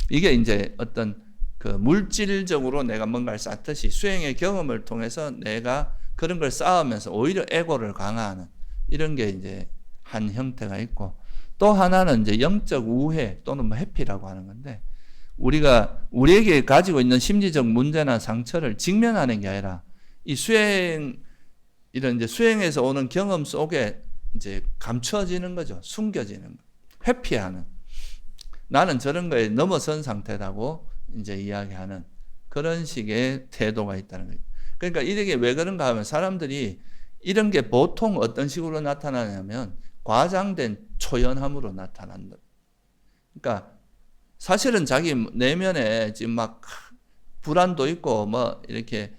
이게 이제 어떤 물질적으로 내가 뭔가를 쌓듯이 수행의 경험을 통해서 내가 그런 걸 쌓으면서 오히려 에고를 강화하는, 이런 게 이제 한 형태가 있고, 또 하나는 이제 영적 우회 또는 뭐 회피라고 하는 건데, 우리에게 가지고 있는 심리적 문제나 상처를 직면하는 게 아니라 이런 이제 수행에서 오는 경험 속에 이제 감춰지는 거죠. 숨겨지는 거. 회피하는. 나는 저런 거에 넘어선 상태라고 이제 이야기하는 그런 식의 태도가 있다는 거예요. 그러니까 이게 왜 그런가 하면, 사람들이 이런 게 보통 어떤 식으로 나타나냐면 과장된 초연함으로 나타난다. 그러니까 사실은 자기 내면에 지금 막 불안도 있고 뭐 이렇게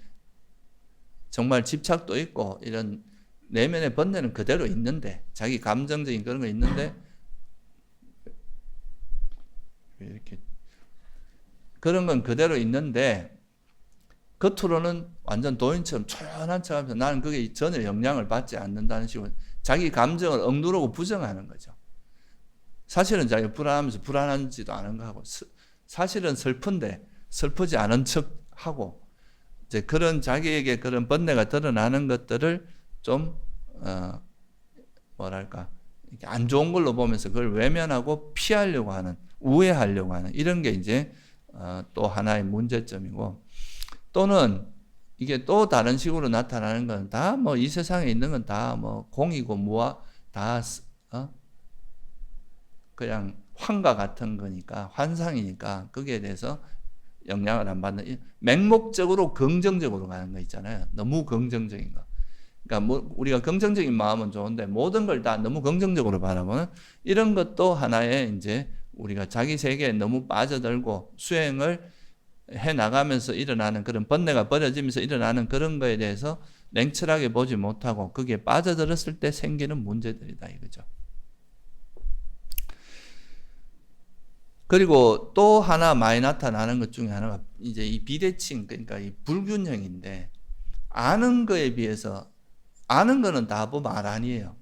정말 집착도 있고 이런 내면의 번뇌는 그대로 있는데, 자기 감정적인 그런 거 있는데, 이렇게 그런 건 그대로 있는데 겉으로는 완전 도인처럼 초연한 척하면서 나는 그게 전혀 영향을 받지 않는다는 식으로 자기 감정을 억누르고 부정하는 거죠. 사실은 자기가 불안하면서 불안한지도 않은 거 하고, 사실은 슬픈데 슬프지 않은 척 하고, 이제 그런 자기에게 그런 번뇌가 드러나는 것들을 좀 이렇게 안 좋은 걸로 보면서 그걸 외면하고 피하려고 하는, 우회하려고 하는, 이런 게 이제 또 하나의 문제점이고, 또는 이게 또 다른 식으로 나타나는 건 다 뭐 이 세상에 있는 건 다 뭐 공이고 다 그냥 환과 같은 거니까, 환상이니까 거기에 대해서 영향을 안 받는, 맹목적으로 긍정적으로 가는 거 있잖아요. 너무 긍정적인 거. 그러니까 뭐 우리가 긍정적인 마음은 좋은데 모든 걸 다 너무 긍정적으로 바라보는, 이런 것도 하나의 이제 우리가 자기 세계에 너무 빠져들고 수행을 해 나가면서 일어나는 그런 번뇌가 버려지면서 일어나는 그런 거에 대해서 냉철하게 보지 못하고 거기에 빠져들었을 때 생기는 문제들이다 이거죠. 그리고 또 하나 많이 나타나는 것 중에 하나가 이제 이 비대칭, 그러니까 이 불균형인데, 아는 거에 비해서, 아는 거는 다 뭐 말 아니에요.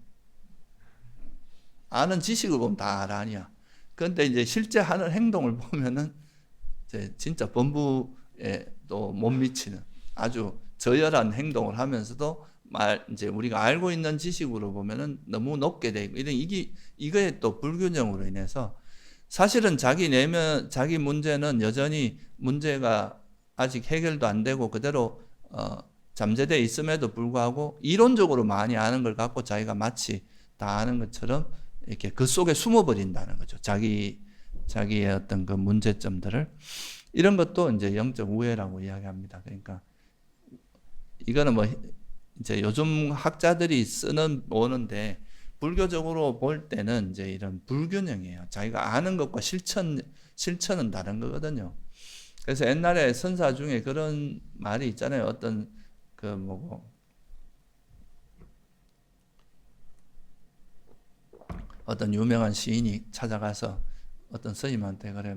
아는 지식을 보면 다 알아 아니야. 그런데 이제 실제 하는 행동을 보면은 이제 진짜 범부에 또 못 미치는 아주 저열한 행동을 하면서도 이제 우리가 알고 있는 지식으로 보면은 너무 높게 돼 있고 이거에 또 불균형으로 인해서 사실은 자기 문제는 여전히 문제가 아직 해결도 안 되고 그대로 잠재되어 있음에도 불구하고 이론적으로 많이 아는 걸 갖고 자기가 마치 다 아는 것처럼 이렇게 그 속에 숨어버린다는 거죠. 자기의 어떤 그 문제점들을. 이런 것도 이제 영적 우회라고 이야기합니다. 그러니까 이거는 뭐 이제 요즘 학자들이 쓰는 오는데 불교적으로 볼 때는 이제 이런 불균형이에요. 자기가 아는 것과 실천은 다른 거거든요. 그래서 옛날에 선사 중에 그런 말이 있잖아요. 어떤 그 뭐고 어떤 유명한 시인이 찾아가서 어떤 스님한테 그래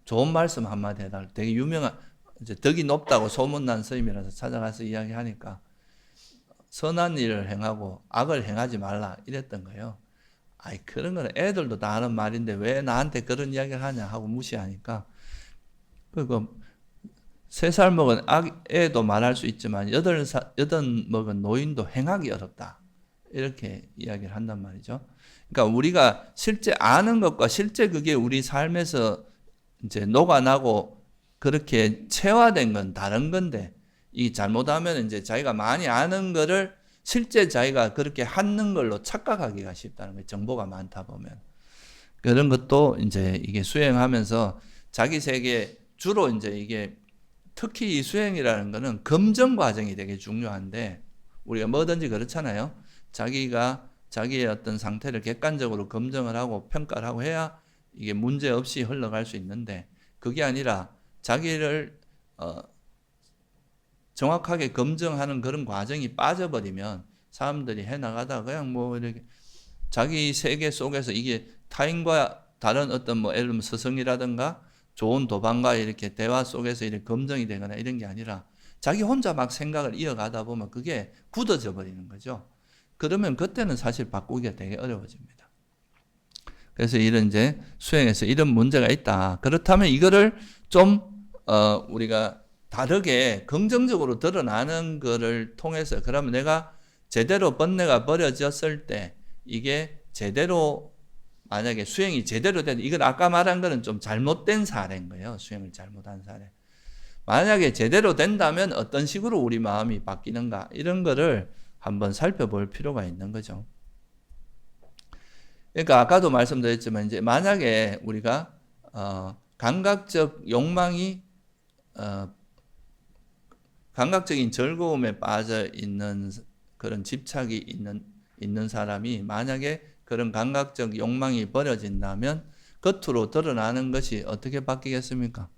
좋은 말씀 한마디 해달라. 되게 유명한 이제 덕이 높다고 소문난 스님이라서 찾아가서 이야기하니까 선한 일을 행하고 악을 행하지 말라 이랬던 거예요. 아이 그런 거는 애들도 다 하는 말인데 왜 나한테 그런 이야기를 하냐 하고 무시하니까 그리고 3살 먹은 애도 말할 수 있지만 8 먹은 노인도 행하기 어렵다. 이렇게 이야기를 한단 말이죠. 그러니까 우리가 실제 아는 것과 실제 그게 우리 삶에서 이제 녹아나고 그렇게 체화된 건 다른 건데 이 잘못하면 이제 자기가 많이 아는 거를 실제 자기가 그렇게 하는 걸로 착각하기가 쉽다는 거예요. 정보가 많다 보면. 그런 것도 이제 이게 수행하면서 자기 세계 주로 이제 이게 특히 이 수행이라는 거는 검증 과정이 되게 중요한데 우리가 뭐든지 그렇잖아요. 자기가 자기의 어떤 상태를 객관적으로 검증을 하고 평가를 하고 해야 이게 문제 없이 흘러갈 수 있는데 그게 아니라 자기를 정확하게 검증하는 그런 과정이 빠져버리면 사람들이 해나가다가 그냥 뭐 이렇게 자기 세계 속에서 이게 타인과 다른 어떤 뭐 예를 들면 스승이라든가 좋은 도반과 이렇게 대화 속에서 이렇게 검증이 되거나 이런 게 아니라 자기 혼자 막 생각을 이어가다 보면 그게 굳어져 버리는 거죠. 그러면 그때는 사실 바꾸기가 되게 어려워집니다. 그래서 이런 이제 수행에서 이런 문제가 있다. 그렇다면 이거를 좀 우리가 다르게 긍정적으로 드러나는 거를 통해서 그러면 내가 제대로 번뇌가 버려졌을 때 이게 제대로 만약에 수행이 제대로 된 이건 아까 말한 거는 좀 잘못된 사례인 거예요. 수행을 잘못한 사례. 만약에 제대로 된다면 어떤 식으로 우리 마음이 바뀌는가 이런 거를 한번 살펴볼 필요가 있는 거죠. 그러니까 아까도 말씀드렸지만 이제 만약에 우리가 감각적 욕망이 감각적인 즐거움에 빠져 있는 그런 집착이 있는 사람이 만약에 그런 감각적 욕망이 버려진다면 겉으로 드러나는 것이 어떻게 바뀌겠습니까?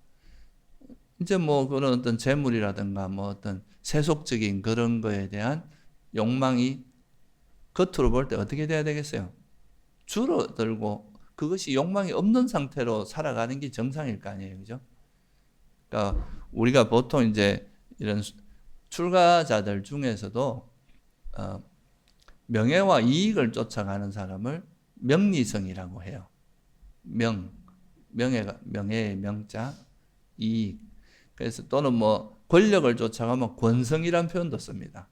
이제 뭐 그런 어떤 재물이라든가 뭐 어떤 세속적인 그런 거에 대한 욕망이 겉으로 볼 때 어떻게 돼야 되겠어요? 줄어들고 그것이 욕망이 없는 상태로 살아가는 게 정상일 거 아니에요. 그죠? 그러니까 우리가 보통 이제 이런 출가자들 중에서도 명예와 이익을 쫓아가는 사람을 명리성이라고 해요. 명예의 명자, 이익. 그래서 또는 뭐 권력을 쫓아가면 권성이라는 표현도 씁니다.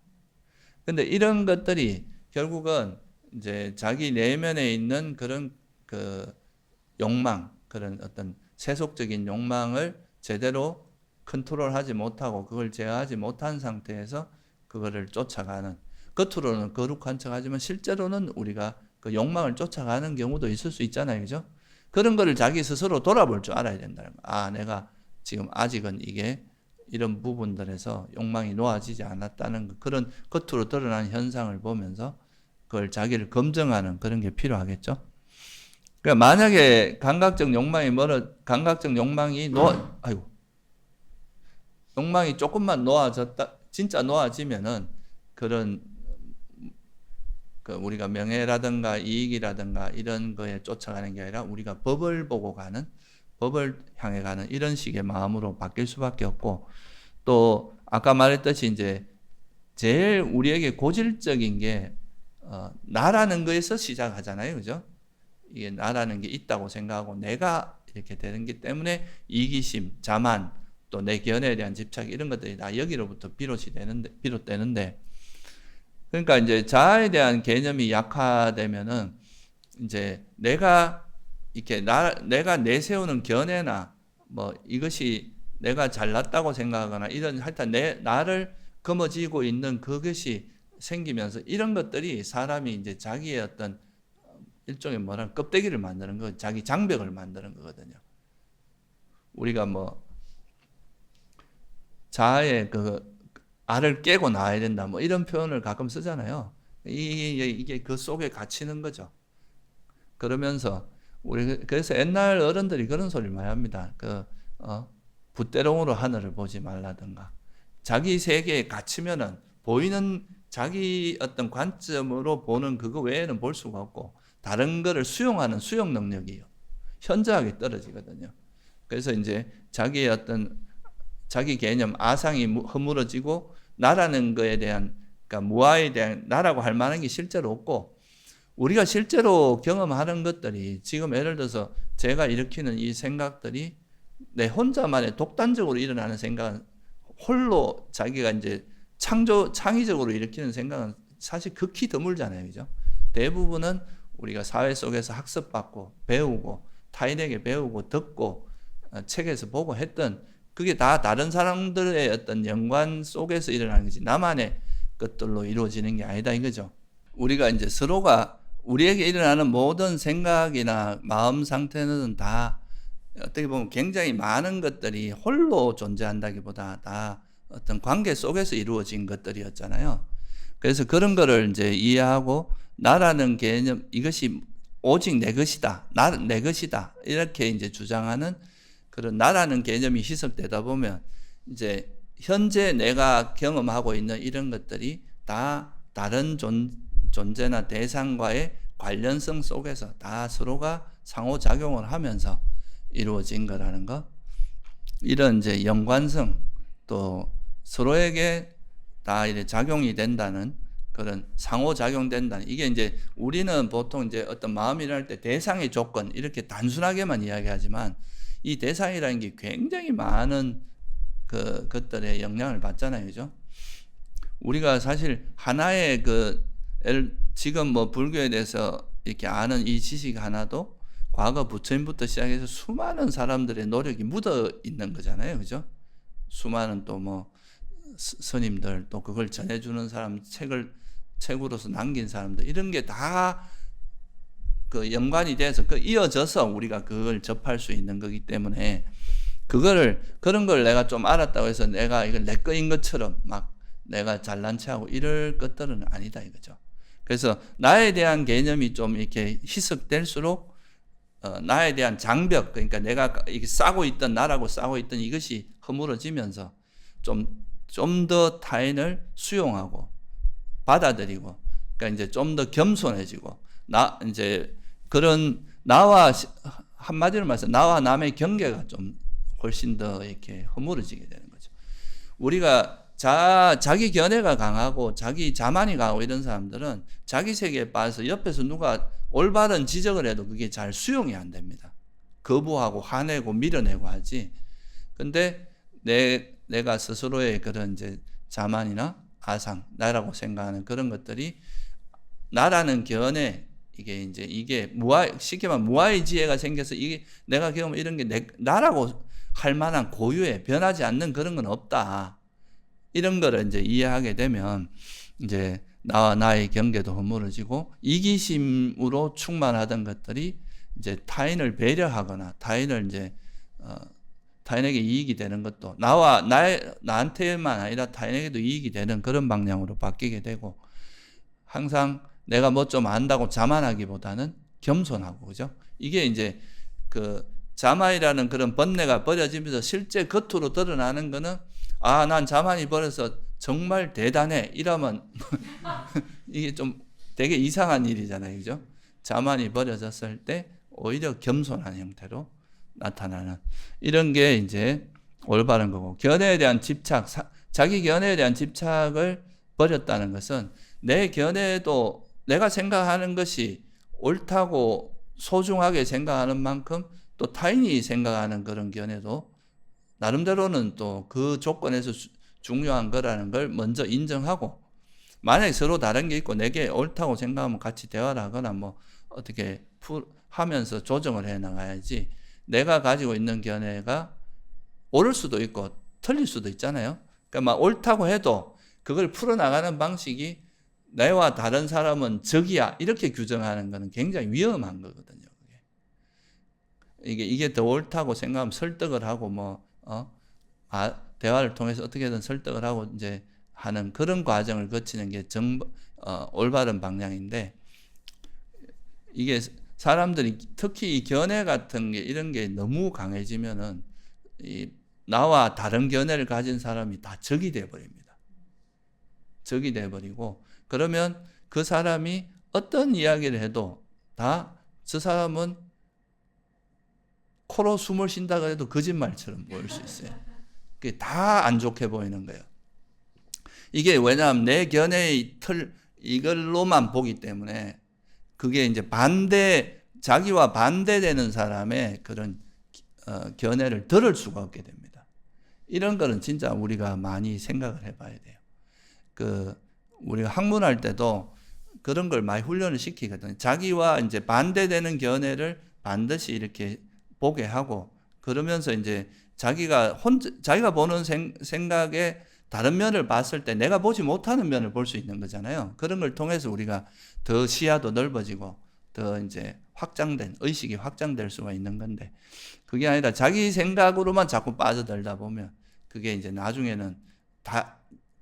근데 이런 것들이 결국은 이제 자기 내면에 있는 그런 그 욕망, 그런 어떤 세속적인 욕망을 제대로 컨트롤하지 못하고 그걸 제어하지 못한 상태에서 그거를 쫓아가는 겉으로는 거룩한 척하지만 실제로는 우리가 그 욕망을 쫓아가는 경우도 있을 수 있잖아요. 그죠? 그런 거를 자기 스스로 돌아볼 줄 알아야 된다는 거. 아, 내가 지금 아직은 이게 이런 부분들에서 욕망이 놓아지지 않았다는 거. 그런 겉으로 드러나는 현상을 보면서 그걸 자기를 검증하는 그런 게 필요하겠죠. 그러니까 만약에 감각적 욕망이 욕망이 조금만 놓아졌다, 진짜 놓아지면은 그런 그 우리가 명예라든가 이익이라든가 이런 거에 쫓아가는 게 아니라 우리가 법을 보고 가는, 법을 향해 가는 이런 식의 마음으로 바뀔 수밖에 없고, 또 아까 말했듯이 이제 제일 우리에게 고질적인 게 나라는 거에서 시작하잖아요, 그죠? 이게 나라는 게 있다고 생각하고 내가 이렇게 되는 게 때문에 이기심, 자만, 또 내 견해에 대한 집착 이런 것들이 다 여기로부터 비롯되는데, 그러니까 이제 자아에 대한 개념이 약화되면은 이제 내가 이렇게 내가 내세우는 견해나 뭐 이것이 내가 잘났다고 생각하거나 이런 하여튼 나를 거머쥐고 있는 그것이 생기면서 이런 것들이 사람이 이제 자기의 어떤 일종의 뭐랄 껍데기를 만드는 거, 자기 장벽을 만드는 거거든요. 우리가 뭐 자아의 그 알을 깨고 나와야 된다, 뭐 이런 표현을 가끔 쓰잖아요. 이게 그 속에 갇히는 거죠. 그러면서 그래서 옛날 어른들이 그런 소리를 많이 합니다. 붓대롱으로 하늘을 보지 말라든가. 자기 세계에 갇히면은 보이는 자기 어떤 관점으로 보는 그거 외에는 볼 수가 없고 다른 거를 수용하는 수용 능력이 현저하게 떨어지거든요. 그래서 이제 자기의 어떤 자기 개념, 아상이 허물어지고 나라는 거에 대한, 그러니까 무아에 대한 나라고 할 만한 게 실제로 없고, 우리가 실제로 경험하는 것들이 지금 예를 들어서 제가 일으키는 이 생각들이 내 혼자만의 독단적으로 일어나는 생각은 홀로 자기가 이제 창의적으로 일으키는 생각은 사실 극히 드물잖아요, 그죠? 대부분은 우리가 사회 속에서 학습받고 배우고 타인에게 배우고 듣고 책에서 보고 했던 그게 다 다른 사람들의 어떤 연관 속에서 일어나는 거지 나만의 것들로 이루어지는 게 아니다 이거죠. 우리가 이제 서로가 우리에게 일어나는 모든 생각이나 마음 상태는 다 어떻게 보면 굉장히 많은 것들이 홀로 존재한다기보다 다 어떤 관계 속에서 이루어진 것들이었잖아요. 그래서 그런 거를 이제 이해하고 나라는 개념, 이것이 오직 내 것이다, 내 것이다 이렇게 이제 주장하는 그런 나라는 개념이 희석되다 보면 이제 현재 내가 경험하고 있는 이런 것들이 다 다른 존재나 대상과의 관련성 속에서 다 서로가 상호작용을 하면서 이루어진 거라는 거. 이런 이제 연관성 또 서로에게 다 이제 작용이 된다는 그런 상호작용된다는 이게 이제 우리는 보통 이제 어떤 마음이 일어날 때 대상의 조건 이렇게 단순하게만 이야기하지만 이 대상이라는 게 굉장히 많은 것들의 영향을 받잖아요, 그죠? 우리가 사실 하나의 지금 뭐 불교에 대해서 이렇게 아는 이 지식 하나도 과거 부처님부터 시작해서 수많은 사람들의 노력이 묻어 있는 거잖아요, 그죠? 수많은 또 뭐 스님들 또 그걸 전해주는 사람 책으로서 남긴 사람들 이런 게 다 연관이 돼서 이어져서 우리가 그걸 접할 수 있는 거기 때문에 그런 걸 내가 좀 알았다고 해서 내가 이걸 내 거인 것처럼 막 내가 잘난 체하고 이럴 것들은 아니다 이거죠. 그래서 나에 대한 개념이 좀 이렇게 희석될수록 나에 대한 장벽, 그러니까 내가 이게 나라고 싸고 있던 이것이 허물어지면서 좀 더 타인을 수용하고 받아들이고, 그러니까 이제 좀 더 겸손해지고 이제 그런 한마디로 말해서 나와 남의 경계가 좀 훨씬 더 이렇게 허물어지게 되는 거죠. 우리가 자기 견해가 강하고 자기 자만이 강하고 이런 사람들은 자기 세계에 빠져서 옆에서 누가 올바른 지적을 해도 그게 잘 수용이 안 됩니다. 거부하고 화내고 밀어내고 하지. 근데 내가 스스로의 그런 이제 자만이나 아상, 나라고 생각하는 그런 것들이 나라는 견해, 이게 쉽게 말하면 무아의 지혜가 생겨서 이게 내가 경험 이런 게 나라고 할 만한 고유의 변하지 않는 그런 건 없다. 이런 거를 이제 이해하게 되면 이제 나와 나의 경계도 허물어지고 이기심으로 충만하던 것들이 이제 타인을 배려하거나 타인을 이제 타인에게 이익이 되는 것도 나한테만 아니라 타인에게도 이익이 되는 그런 방향으로 바뀌게 되고 항상 내가 뭐 좀 안다고 자만하기보다는 겸손하고 그죠? 이게 이제 자만이라는 그런 번뇌가 버려지면서 실제 겉으로 드러나는 거는 난 자만이 버려서 정말 대단해 이러면 이게 좀 되게 이상한 일이잖아요, 그죠? 자만이 버려졌을 때 오히려 겸손한 형태로 나타나는 이런 게 이제 올바른 거고, 견해에 대한 집착, 자기 견해에 대한 집착을 버렸다는 것은 내 견해도 내가 생각하는 것이 옳다고 소중하게 생각하는 만큼 또 타인이 생각하는 그런 견해도 나름대로는 또 그 조건에서 중요한 거라는 걸 먼저 인정하고, 만약에 서로 다른 게 있고 내게 옳다고 생각하면 같이 대화를 하거나 뭐 어떻게 하면서 조정을 해 나가야지, 내가 가지고 있는 견해가 옳을 수도 있고 틀릴 수도 있잖아요. 그러니까 막 옳다고 해도 그걸 풀어나가는 방식이 나와 다른 사람은 적이야 이렇게 규정하는 것은 굉장히 위험한 거거든요. 이게 더 옳다고 생각하면 설득을 하고 대화를 통해서 어떻게든 설득을 하고 이제 하는 그런 과정을 거치는 게 올바른 방향인데, 이게 사람들이 특히 이 견해 같은 게 이런 게 너무 강해지면은 나와 다른 견해를 가진 사람이 다 적이 돼 버립니다. 적이 돼 버리고, 그러면 그 사람이 어떤 이야기를 해도 다 저 사람은 코로 숨을 쉰다고 해도 거짓말처럼 보일 수 있어요. 그게 다 안 좋게 보이는 거예요. 이게 왜냐하면 내 견해의 틀 이걸로만 보기 때문에 그게 이제 자기와 반대되는 사람의 그런 견해를 들을 수가 없게 됩니다. 이런 거는 진짜 우리가 많이 생각을 해봐야 돼요. 우리가 학문할 때도 그런 걸 많이 훈련을 시키거든요. 자기와 이제 반대되는 견해를 반드시 이렇게 보게 하고, 그러면서 이제 자기가 보는 생각에 다른 면을 봤을 때 내가 보지 못하는 면을 볼 수 있는 거잖아요. 그런 걸 통해서 우리가 더 시야도 넓어지고 더 이제 의식이 확장될 수가 있는 건데, 그게 아니라 자기 생각으로만 자꾸 빠져들다 보면 그게 이제 나중에는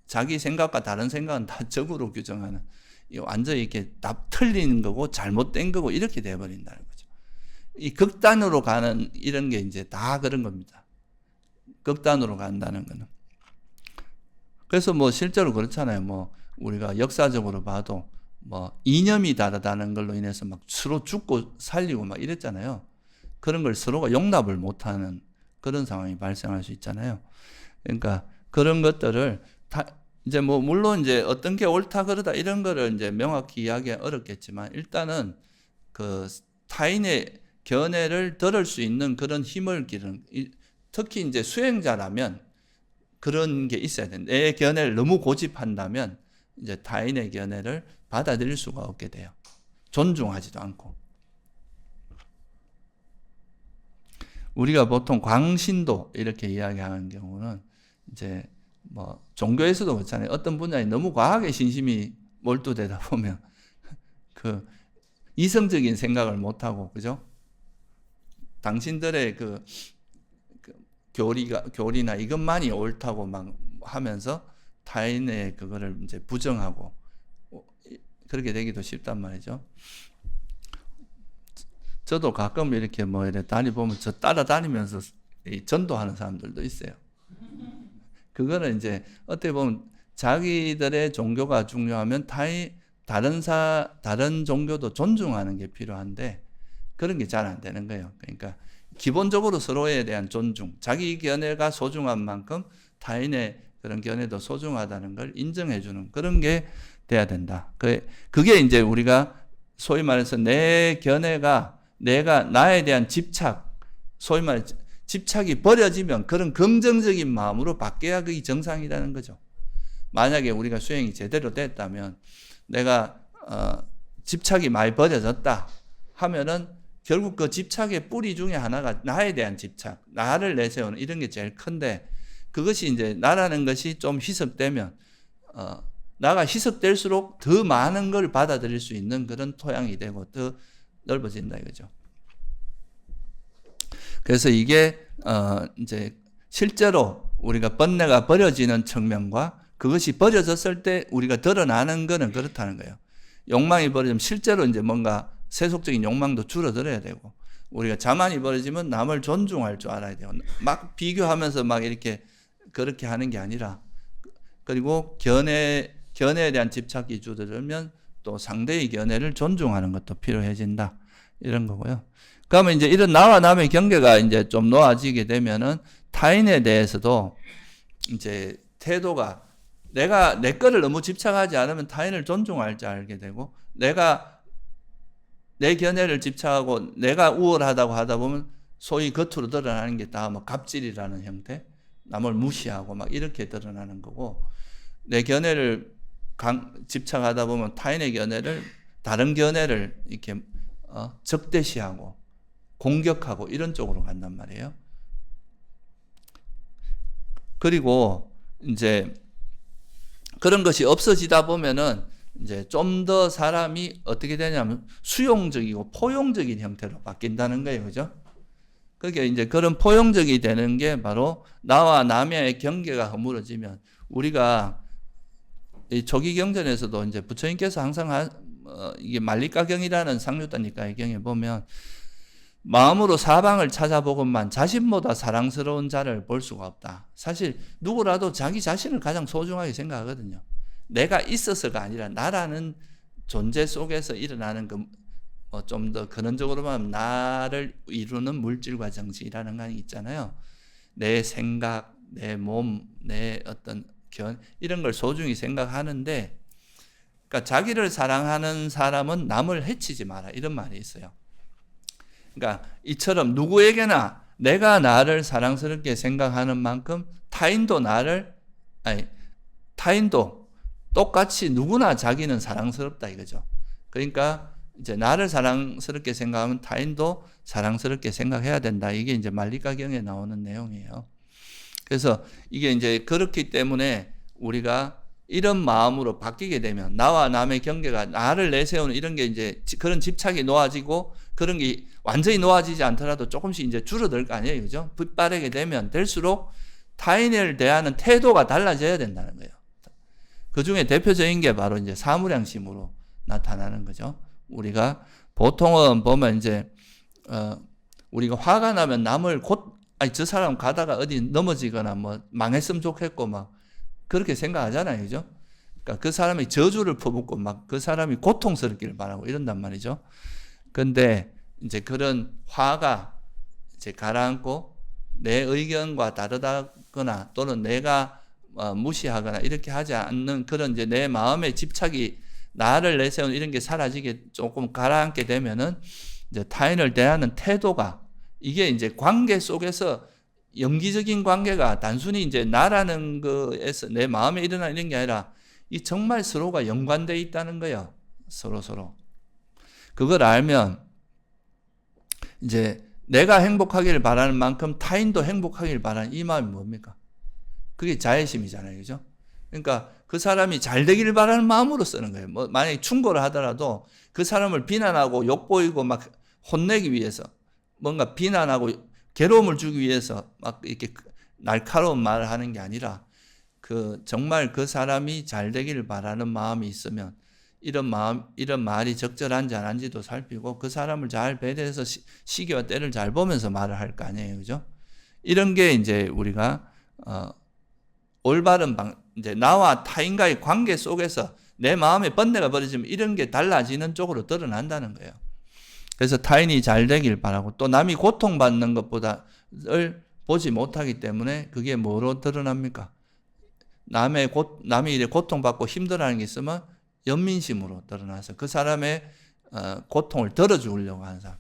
자기 생각과 다른 생각은 다 적으로 규정하는, 완전히 이렇게 다 틀린 거고 잘못된 거고 이렇게 돼버린다는 거죠. 이 극단으로 가는 이런 게 이제 다 그런 겁니다. 극단으로 간다는 거는. 그래서 실제로 그렇잖아요. 우리가 역사적으로 봐도 이념이 다르다는 걸로 인해서 막 서로 죽고 살리고 막 이랬잖아요. 그런 걸 서로가 용납을 못하는 그런 상황이 발생할 수 있잖아요. 그러니까 그런 것들을 이제 물론 이제 어떤 게 옳다 그러다 이런 거를 이제 명확히 이야기하기 어렵겠지만, 일단은 그 타인의 견해를 들을 수 있는 그런 힘을 기르는, 특히 이제 수행자라면 그런 게 있어야 된다. 내 견해를 너무 고집한다면 이제 타인의 견해를 받아들일 수가 없게 돼요. 존중하지도 않고. 우리가 보통 광신도 이렇게 이야기하는 경우는 이제 종교에서도 그렇잖아요. 어떤 분야에 너무 과하게 신심이 몰두되다 보면 그 이성적인 생각을 못 하고, 그죠? 당신들의 그 교리나 이것만이 옳다고 막 하면서 타인의 그거를 이제 부정하고 그렇게 되기도 쉽단 말이죠. 저도 가끔 이렇게 다니보면 저 따라다니면서 전도하는 사람들도 있어요. 그거는 이제 어떻게 보면 자기들의 종교가 중요하면 다른 종교도 존중하는 게 필요한데 그런 게 잘 안 되는 거예요. 그러니까 기본적으로 서로에 대한 존중, 자기 견해가 소중한 만큼 타인의 그런 견해도 소중하다는 걸 인정해주는 그런 게 돼야 된다. 그게 이제 우리가 소위 말해서 내 견해가 나에 대한 집착, 소위 말해 집착이 버려지면 그런 긍정적인 마음으로 바뀌어야 그게 정상이라는 거죠. 만약에 우리가 수행이 제대로 됐다면 내가 집착이 많이 버려졌다 하면은 결국 그 집착의 뿌리 중에 하나가 나에 대한 집착, 나를 내세우는 이런 게 제일 큰데, 그것이 이제 나라는 것이 좀 희석되면 나가 희석될수록 더 많은 걸 받아들일 수 있는 그런 토양이 되고 더 넓어진다 이거죠. 그래서 이게 이제 실제로 우리가 번뇌가 버려지는 측면과 그것이 버려졌을 때 우리가 드러나는 거는 그렇다는 거예요. 욕망이 버려지면 실제로 이제 뭔가 세속적인 욕망도 줄어들어야 되고, 우리가 자만이 버려지면 남을 존중할 줄 알아야 돼요. 막 비교하면서 막 이렇게 그렇게 하는 게 아니라, 그리고 견해에 대한 집착이 줄어들면 또 상대의 견해를 존중하는 것도 필요해진다. 이런 거고요. 그러면 이제 이런 나와 남의 경계가 이제 좀 놓아지게 되면은 타인에 대해서도 이제 태도가 내가 내 거를 너무 집착하지 않으면 타인을 존중할 줄 알게 되고, 내가 내 견해를 집착하고 내가 우월하다고 하다 보면 소위 겉으로 드러나는 게 다 뭐 갑질이라는 형태, 남을 무시하고 막 이렇게 드러나는 거고, 내 견해를 집착하다 보면 타인의 견해를, 다른 견해를 이렇게 적대시하고 공격하고 이런 쪽으로 간단 말이에요. 그리고 이제 그런 것이 없어지다 보면은 이제 좀 더 사람이 어떻게 되냐면 수용적이고 포용적인 형태로 바뀐다는 거예요. 그죠? 그게 이제 그런 포용적이 되는 게 바로 나와 남의 경계가 허물어지면, 우리가 이 조기 경전에서도 이제 부처님께서 항상 이게 말리가경이라는 상류단니까의 경에 보면, 마음으로 사방을 찾아보건만 자신보다 사랑스러운 자를 볼 수가 없다. 사실 누구라도 자기 자신을 가장 소중하게 생각하거든요. 내가 있어서가 아니라 나라는 존재 속에서 일어나는 좀 더 근원적으로 말하면 나를 이루는 물질과 정신이라는 게 있잖아요. 내 생각, 내 몸, 내 어떤 이런 걸 소중히 생각하는데, 그러니까 자기를 사랑하는 사람은 남을 해치지 마라, 이런 말이 있어요. 그러니까 이처럼 누구에게나 내가 나를 사랑스럽게 생각하는 만큼 타인도 똑같이 누구나 자기는 사랑스럽다 이거죠. 그러니까 이제 나를 사랑스럽게 생각하면 타인도 사랑스럽게 생각해야 된다. 이게 이제 말리가경에 나오는 내용이에요. 그래서 이게 이제 그렇기 때문에 우리가 이런 마음으로 바뀌게 되면 나와 남의 경계가, 나를 내세우는 이런 게 이제 그런 집착이 놓아지고, 그런 게 완전히 놓아지지 않더라도 조금씩 이제 줄어들 거 아니에요. 그죠? 빛바르게 되면 될수록 타인을 대하는 태도가 달라져야 된다는 거예요. 그 중에 대표적인 게 바로 이제 사무량심으로 나타나는 거죠. 우리가 보통은 보면 이제, 우리가 화가 나면 남을 저 사람 가다가 어디 넘어지거나 뭐 망했으면 좋겠고 막 그렇게 생각하잖아요. 그죠? 그러니까 그 사람이 저주를 퍼붓고 막 그 사람이 고통스럽기를 바라고 이런단 말이죠. 근데 이제 그런 화가 이제 가라앉고 내 의견과 다르다거나 또는 내가 무시하거나 이렇게 하지 않는 그런 이제 내 마음의 집착이, 나를 내세우는 이런 게 사라지게 조금 가라앉게 되면은 이제 타인을 대하는 태도가, 이게 이제 관계 속에서 영기적인 관계가 단순히 이제 나라는 거에서 내 마음에 일어나는 이런 게 아니라 이 정말 서로가 연관되어 있다는 거예요. 서로. 그걸 알면 이제 내가 행복하기를 바라는 만큼 타인도 행복하기를 바라는 이 마음이 뭡니까? 그게 자애심이잖아요. 그죠? 그러니까 그 사람이 잘 되기를 바라는 마음으로 쓰는 거예요. 뭐 만약에 충고를 하더라도 그 사람을 비난하고 욕보이고 막 혼내기 위해서, 뭔가 비난하고 괴로움을 주기 위해서 막 이렇게 날카로운 말을 하는 게 아니라, 정말 그 사람이 잘 되기를 바라는 마음이 있으면 이런 말이 적절한지 안 한지도 살피고 그 사람을 잘 배려해서 시기와 때를 잘 보면서 말을 할 거 아니에요. 그죠? 이런 게 이제 우리가 올바른 이제 나와 타인과의 관계 속에서 내 마음에 번뇌가 벌어지면 이런 게 달라지는 쪽으로 드러난다는 거예요. 그래서 타인이 잘 되길 바라고, 또 남이 고통받는 것보다를 보지 못하기 때문에 그게 뭐로 드러납니까? 남이 이래 고통받고 힘들어하는 게 있으면 연민심으로 드러나서 그 사람의 고통을 덜어주려고 하는 사람.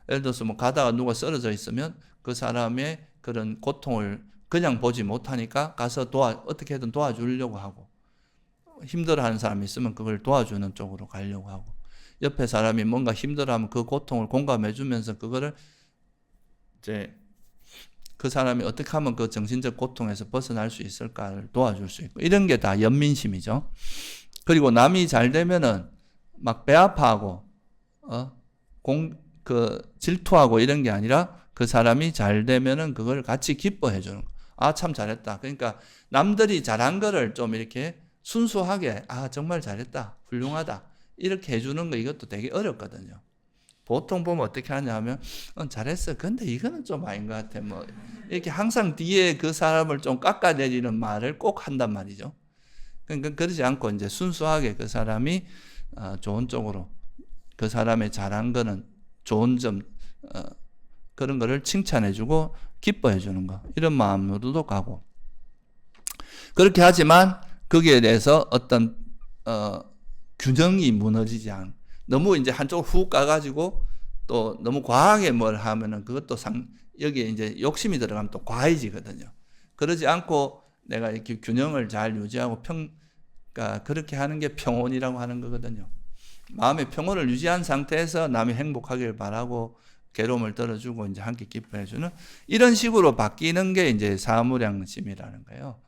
예를 들어서 뭐 가다가 누가 쓰러져 있으면 그 사람의 그런 고통을 그냥 보지 못하니까 가서 어떻게든 도와주려고 하고, 힘들어하는 사람이 있으면 그걸 도와주는 쪽으로 가려고 하고, 옆에 사람이 뭔가 힘들어하면 그 고통을 공감해주면서 그거를 이제 그 사람이 어떻게 하면 그 정신적 고통에서 벗어날 수 있을까를 도와줄 수 있고, 이런 게 다 연민심이죠. 그리고 남이 잘 되면은 막 배 아파하고 질투하고 이런 게 아니라 그 사람이 잘 되면은 그걸 같이 기뻐해 주는 거. 아, 참 잘했다. 그러니까 남들이 잘한 거를 좀 이렇게 순수하게, 아, 정말 잘했다, 훌륭하다, 이렇게 해주는 거, 이것도 되게 어렵거든요. 보통 보면 어떻게 하냐면, 잘했어. 근데 이거는 좀 아닌 것 같아. 뭐, 이렇게 항상 뒤에 그 사람을 좀 깎아내리는 말을 꼭 한단 말이죠. 그러니까 그러지 않고 이제 순수하게 그 사람이 좋은 쪽으로, 그 사람의 잘한 거는 좋은 점, 그런 거를 칭찬해주고 기뻐해주는 거, 이런 마음으로도 가고. 그렇게 하지만 거기에 대해서 어떤 균형이 무너지지 않은, 너무 이제 한쪽으로 훅 가가지고 또 너무 과하게 뭘 하면은 그것도 여기에 이제 욕심이 들어가면 또 과해지거든요. 그러지 않고 내가 이렇게 균형을 잘 유지하고 그러니까 그렇게 하는 게 평온이라고 하는 거거든요. 마음의 평온을 유지한 상태에서 남이 행복하길 바라고 괴로움을 덜어주고 이제 함께 기뻐해주는 이런 식으로 바뀌는 게 이제 사무량심이라는 거예요.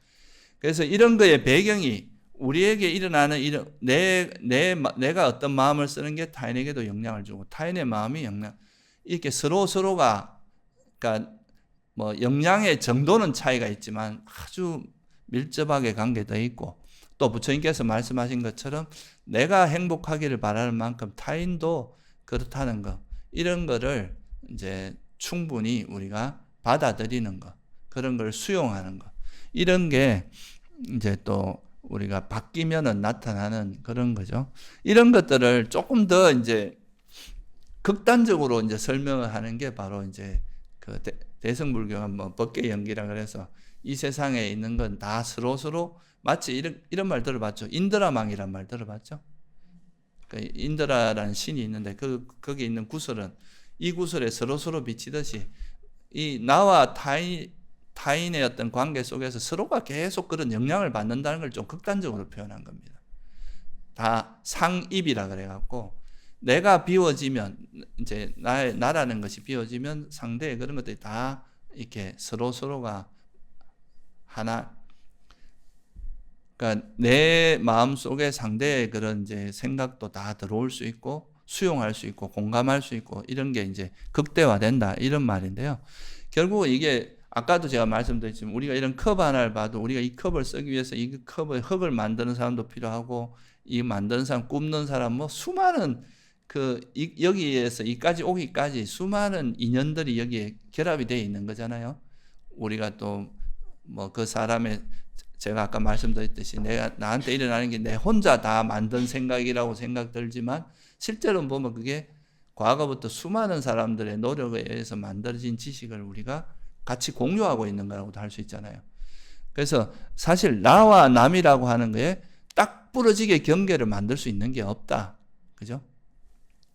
그래서 이런 거의 배경이 우리에게 일어나는 이런 내가 어떤 마음을 쓰는 게 타인에게도 영향을 주고 타인의 마음이 이렇게 서로가 그러니까 뭐 영향의 정도는 차이가 있지만 아주 밀접하게 관계되어 있고 또 부처님께서 말씀하신 것처럼 내가 행복하기를 바라는 만큼 타인도 그렇다는 거 이런 거를 이제 충분히 우리가 받아들이는 거 그런 걸 수용하는 거 이런 게 이제 또 우리가 바뀌면은 나타나는 그런 거죠. 이런 것들을 조금 더 이제 극단적으로 이제 설명을 하는 게 바로 이제 그 대승불교가 뭐 법계 연기라 그래서 이 세상에 있는 건 다 서로 마치 이런 말 들어봤죠. 인드라망이란 말 들어봤죠. 그 인드라라는 신이 있는데 거기 있는 구슬은 이 구슬에 서로 비치듯이 이 나와 타인의 어떤 관계 속에서 서로가 계속 그런 영향을 받는다는 걸 좀 극단적으로 표현한 겁니다. 다 상입이라 그래갖고 내가 비워지면 이제 나라는 것이 비워지면 상대의 그런 것들이 다 이렇게 서로가 하나. 그러니까 내 마음 속에 상대의 그런 이제 생각도 다 들어올 수 있고 수용할 수 있고 공감할 수 있고 이런 게 이제 극대화된다 이런 말인데요. 결국 이게 아까도 제가 말씀드렸지만 우리가 이런 컵 하나를 봐도 우리가 이 컵을 쓰기 위해서 이 컵을 흙을 만드는 사람도 필요하고 이 만드는 사람 굽는 사람 뭐 수많은 여기에서 이까지 오기까지 수많은 인연들이 여기에 결합이 되어 있는 거잖아요. 우리가 또 뭐 그 사람의 제가 아까 말씀드렸듯이 나한테 일어나는 게 내 혼자 다 만든 생각이라고 생각들지만 실제로 보면 그게 과거부터 수많은 사람들의 노력에 의해서 만들어진 지식을 우리가 같이 공유하고 있는 거라고도 할 수 있잖아요. 그래서 사실 나와 남이라고 하는 거에 딱 부러지게 경계를 만들 수 있는 게 없다. 그죠?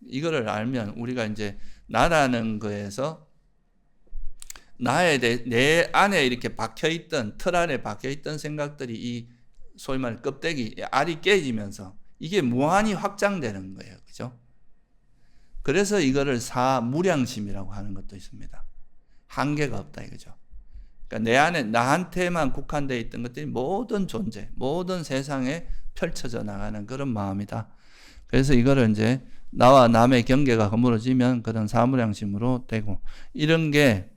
이거를 알면 우리가 이제 나라는 거에서 내 안에 이렇게 박혀있던, 틀 안에 박혀있던 생각들이 이 소위 말해 껍데기, 알이 깨지면서 이게 무한히 확장되는 거예요. 그죠? 그래서 이거를 사무량심이라고 하는 것도 있습니다. 한계가 없다 이거죠. 그러니까 내 안에 나한테만 국한되어 있던 것들이 모든 존재, 모든 세상에 펼쳐져 나가는 그런 마음이다. 그래서 이거를 이제 나와 남의 경계가 허물어지면 그런 사무량심으로 되고 이런 게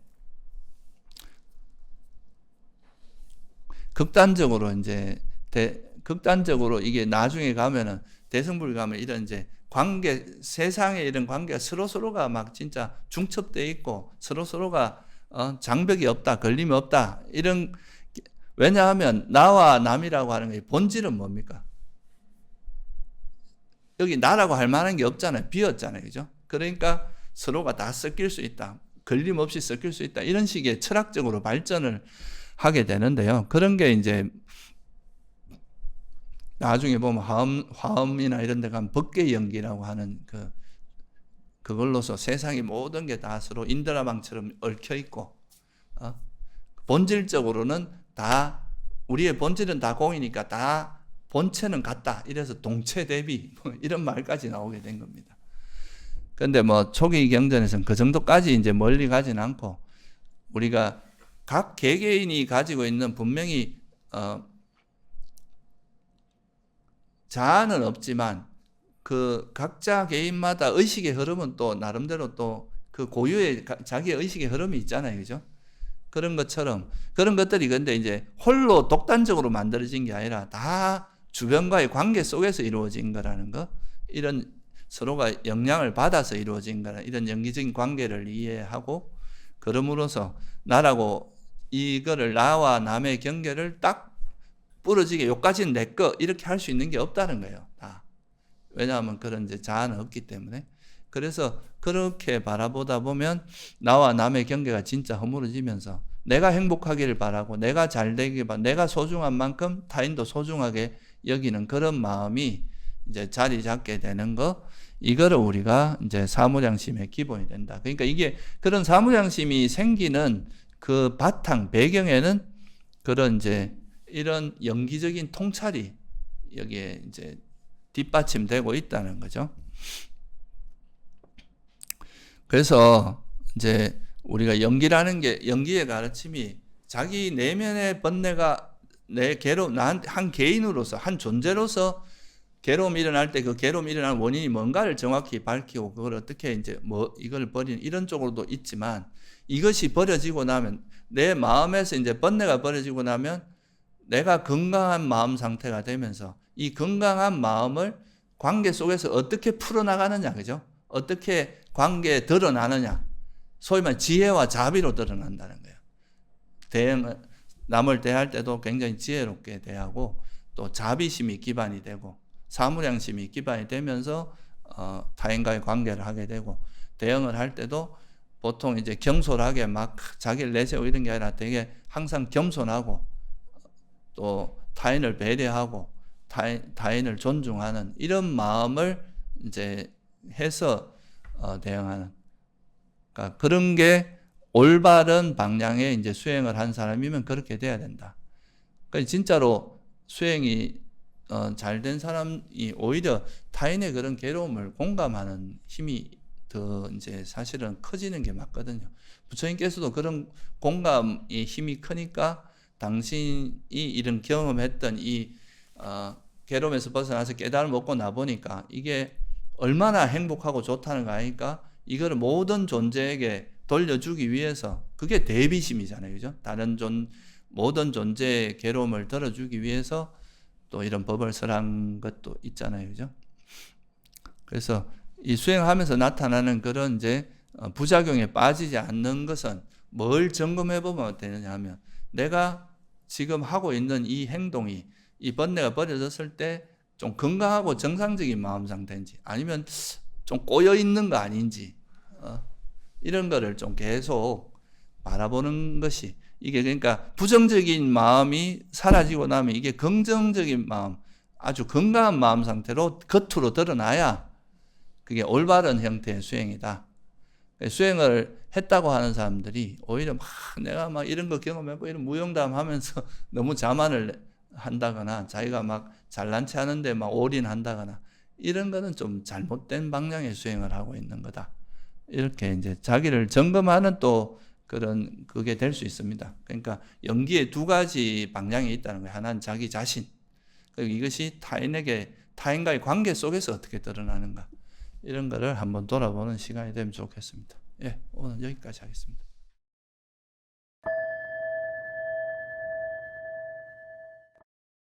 극단적으로 이제 극단적으로 이게 나중에 가면은 대승불교 가면 이런 이제 관계 세상에 이런 관계가 서로가 막 진짜 중첩되어 있고 서로가 장벽이 없다 걸림이 없다 이런 왜냐하면 나와 남이라고 하는 게 본질은 뭡니까? 여기 나라고 할 만한 게 없잖아요. 비었잖아요. 그죠? 그러니까 서로가 다 섞일 수 있다. 걸림 없이 섞일 수 있다. 이런 식의 철학적으로 발전을 하게 되는데요. 그런 게 이제 나중에 보면 화엄이나 이런 데 가면 법계 연기라고 하는 그걸로서 세상의 모든 게 다 서로 인드라망처럼 얽혀 있고 본질적으로는 다 우리의 본질은 다 공이니까 다 본체는 같다. 이래서 동체 대비 이런 말까지 나오게 된 겁니다. 그런데 뭐 초기 경전에서는 그 정도까지 이제 멀리 가진 않고 우리가 각 개개인이 가지고 있는 분명히 자아는 없지만 그 각자 개인마다 의식의 흐름은 또 나름대로 또 그 고유의 자기의 의식의 흐름이 있잖아요. 그죠? 그런 것처럼 그런 것들이 근데 이제 홀로 독단적으로 만들어진 게 아니라 다 주변과의 관계 속에서 이루어진 거라는 거 이런 서로가 영향을 받아서 이루어진 거라는 이런 연기적인 관계를 이해하고 그럼으로써 나라고 이거를 나와 남의 경계를 딱 부러지게 요까지는 내 거 이렇게 할 수 있는 게 없다는 거예요. 다. 왜냐하면 그런 이제 자아는 없기 때문에. 그래서 그렇게 바라보다 보면 나와 남의 경계가 진짜 허물어지면서 내가 행복하기를 바라고 내가 잘 되길 바라고 내가 소중한 만큼 타인도 소중하게 여기는 그런 마음이 이제 자리 잡게 되는 거, 이거를 우리가 이제 사무장심의 기본이 된다. 그러니까 이게 그런 사무장심이 생기는 그 바탕 배경에는 그런 이제 이런 영기적인 통찰이 여기에 이제 뒷받침되고 있다는 거죠. 그래서 이제 우리가 연기라는 게, 연기의 가르침이 자기 내면의 번뇌가 내 괴로움, 한 개인으로서, 한 존재로서 괴로움이 일어날 때 그 괴로움이 일어나는 원인이 뭔가를 정확히 밝히고 그걸 어떻게 이제 이걸 버리는 이런 쪽으로도 있지만, 이것이 버려지고 나면 내 마음에서 이제 번뇌가 버려지고 나면 내가 건강한 마음 상태가 되면서 이 건강한 마음을 관계 속에서 어떻게 풀어나가느냐, 그죠? 어떻게 관계에 드러나느냐. 소위 말해 지혜와 자비로 드러난다는 거예요. 남을 대할 때도 굉장히 지혜롭게 대하고 또 자비심이 기반이 되고 사무량심이 기반이 되면서 타인과의 관계를 하게 되고, 대응을 할 때도 보통 이제 경솔하게 막 자기를 내세우고 이런 게 아니라 되게 항상 겸손하고 또 타인을 배려하고 타인을 존중하는 이런 마음을 이제 해서 대응하는, 그러니까 그런 게 올바른 방향에 이제 수행을 한 사람이면 그렇게 돼야 된다. 그러니까 진짜로 수행이 잘 된 사람이 오히려 타인의 그런 괴로움을 공감하는 힘이 더 이제 사실은 커지는 게 맞거든요. 부처님께서도 그런 공감의 힘이 크니까 당신이 이런 경험했던 이 괴로움에서 벗어나서 깨달음을 얻고 나보니까 이게 얼마나 행복하고 좋다는 거 아니까 이거를 모든 존재에게 돌려주기 위해서, 그게 대비심이잖아요, 그죠? 모든 존재의 괴로움을 덜어주기 위해서 또 이런 법을 설한 것도 있잖아요, 그죠? 그래서 이 수행하면서 나타나는 그런 이제 부작용에 빠지지 않는 것은 뭘 점검해 보면 되느냐 하면, 내가 지금 하고 있는 이 행동이 이 번뇌가 버려졌을 때 좀 건강하고 정상적인 마음 상태인지 아니면 좀 꼬여 있는 거 아닌지, 이런 거를 좀 계속 바라보는 것이, 이게 그러니까 부정적인 마음이 사라지고 나면 이게 긍정적인 마음, 아주 건강한 마음 상태로 겉으로 드러나야 그게 올바른 형태의 수행이다. 수행을 했다고 하는 사람들이 오히려 막 내가 막 이런 거 경험했고 이런 무용담하면서 너무 자만을 한다거나 자기가 막 잘난 체 하는데 막 올인한다거나 이런 거는 좀 잘못된 방향의 수행을 하고 있는 거다. 이렇게 이제 자기를 점검하는 또 그런 그게 될 수 있습니다. 그러니까 연기에 두 가지 방향이 있다는 거예요. 하나는 자기 자신, 그리고 이것이 타인과의 관계 속에서 어떻게 드러나는가, 이런 거를 한번 돌아보는 시간이 되면 좋겠습니다. 예, 오늘 여기까지 하겠습니다.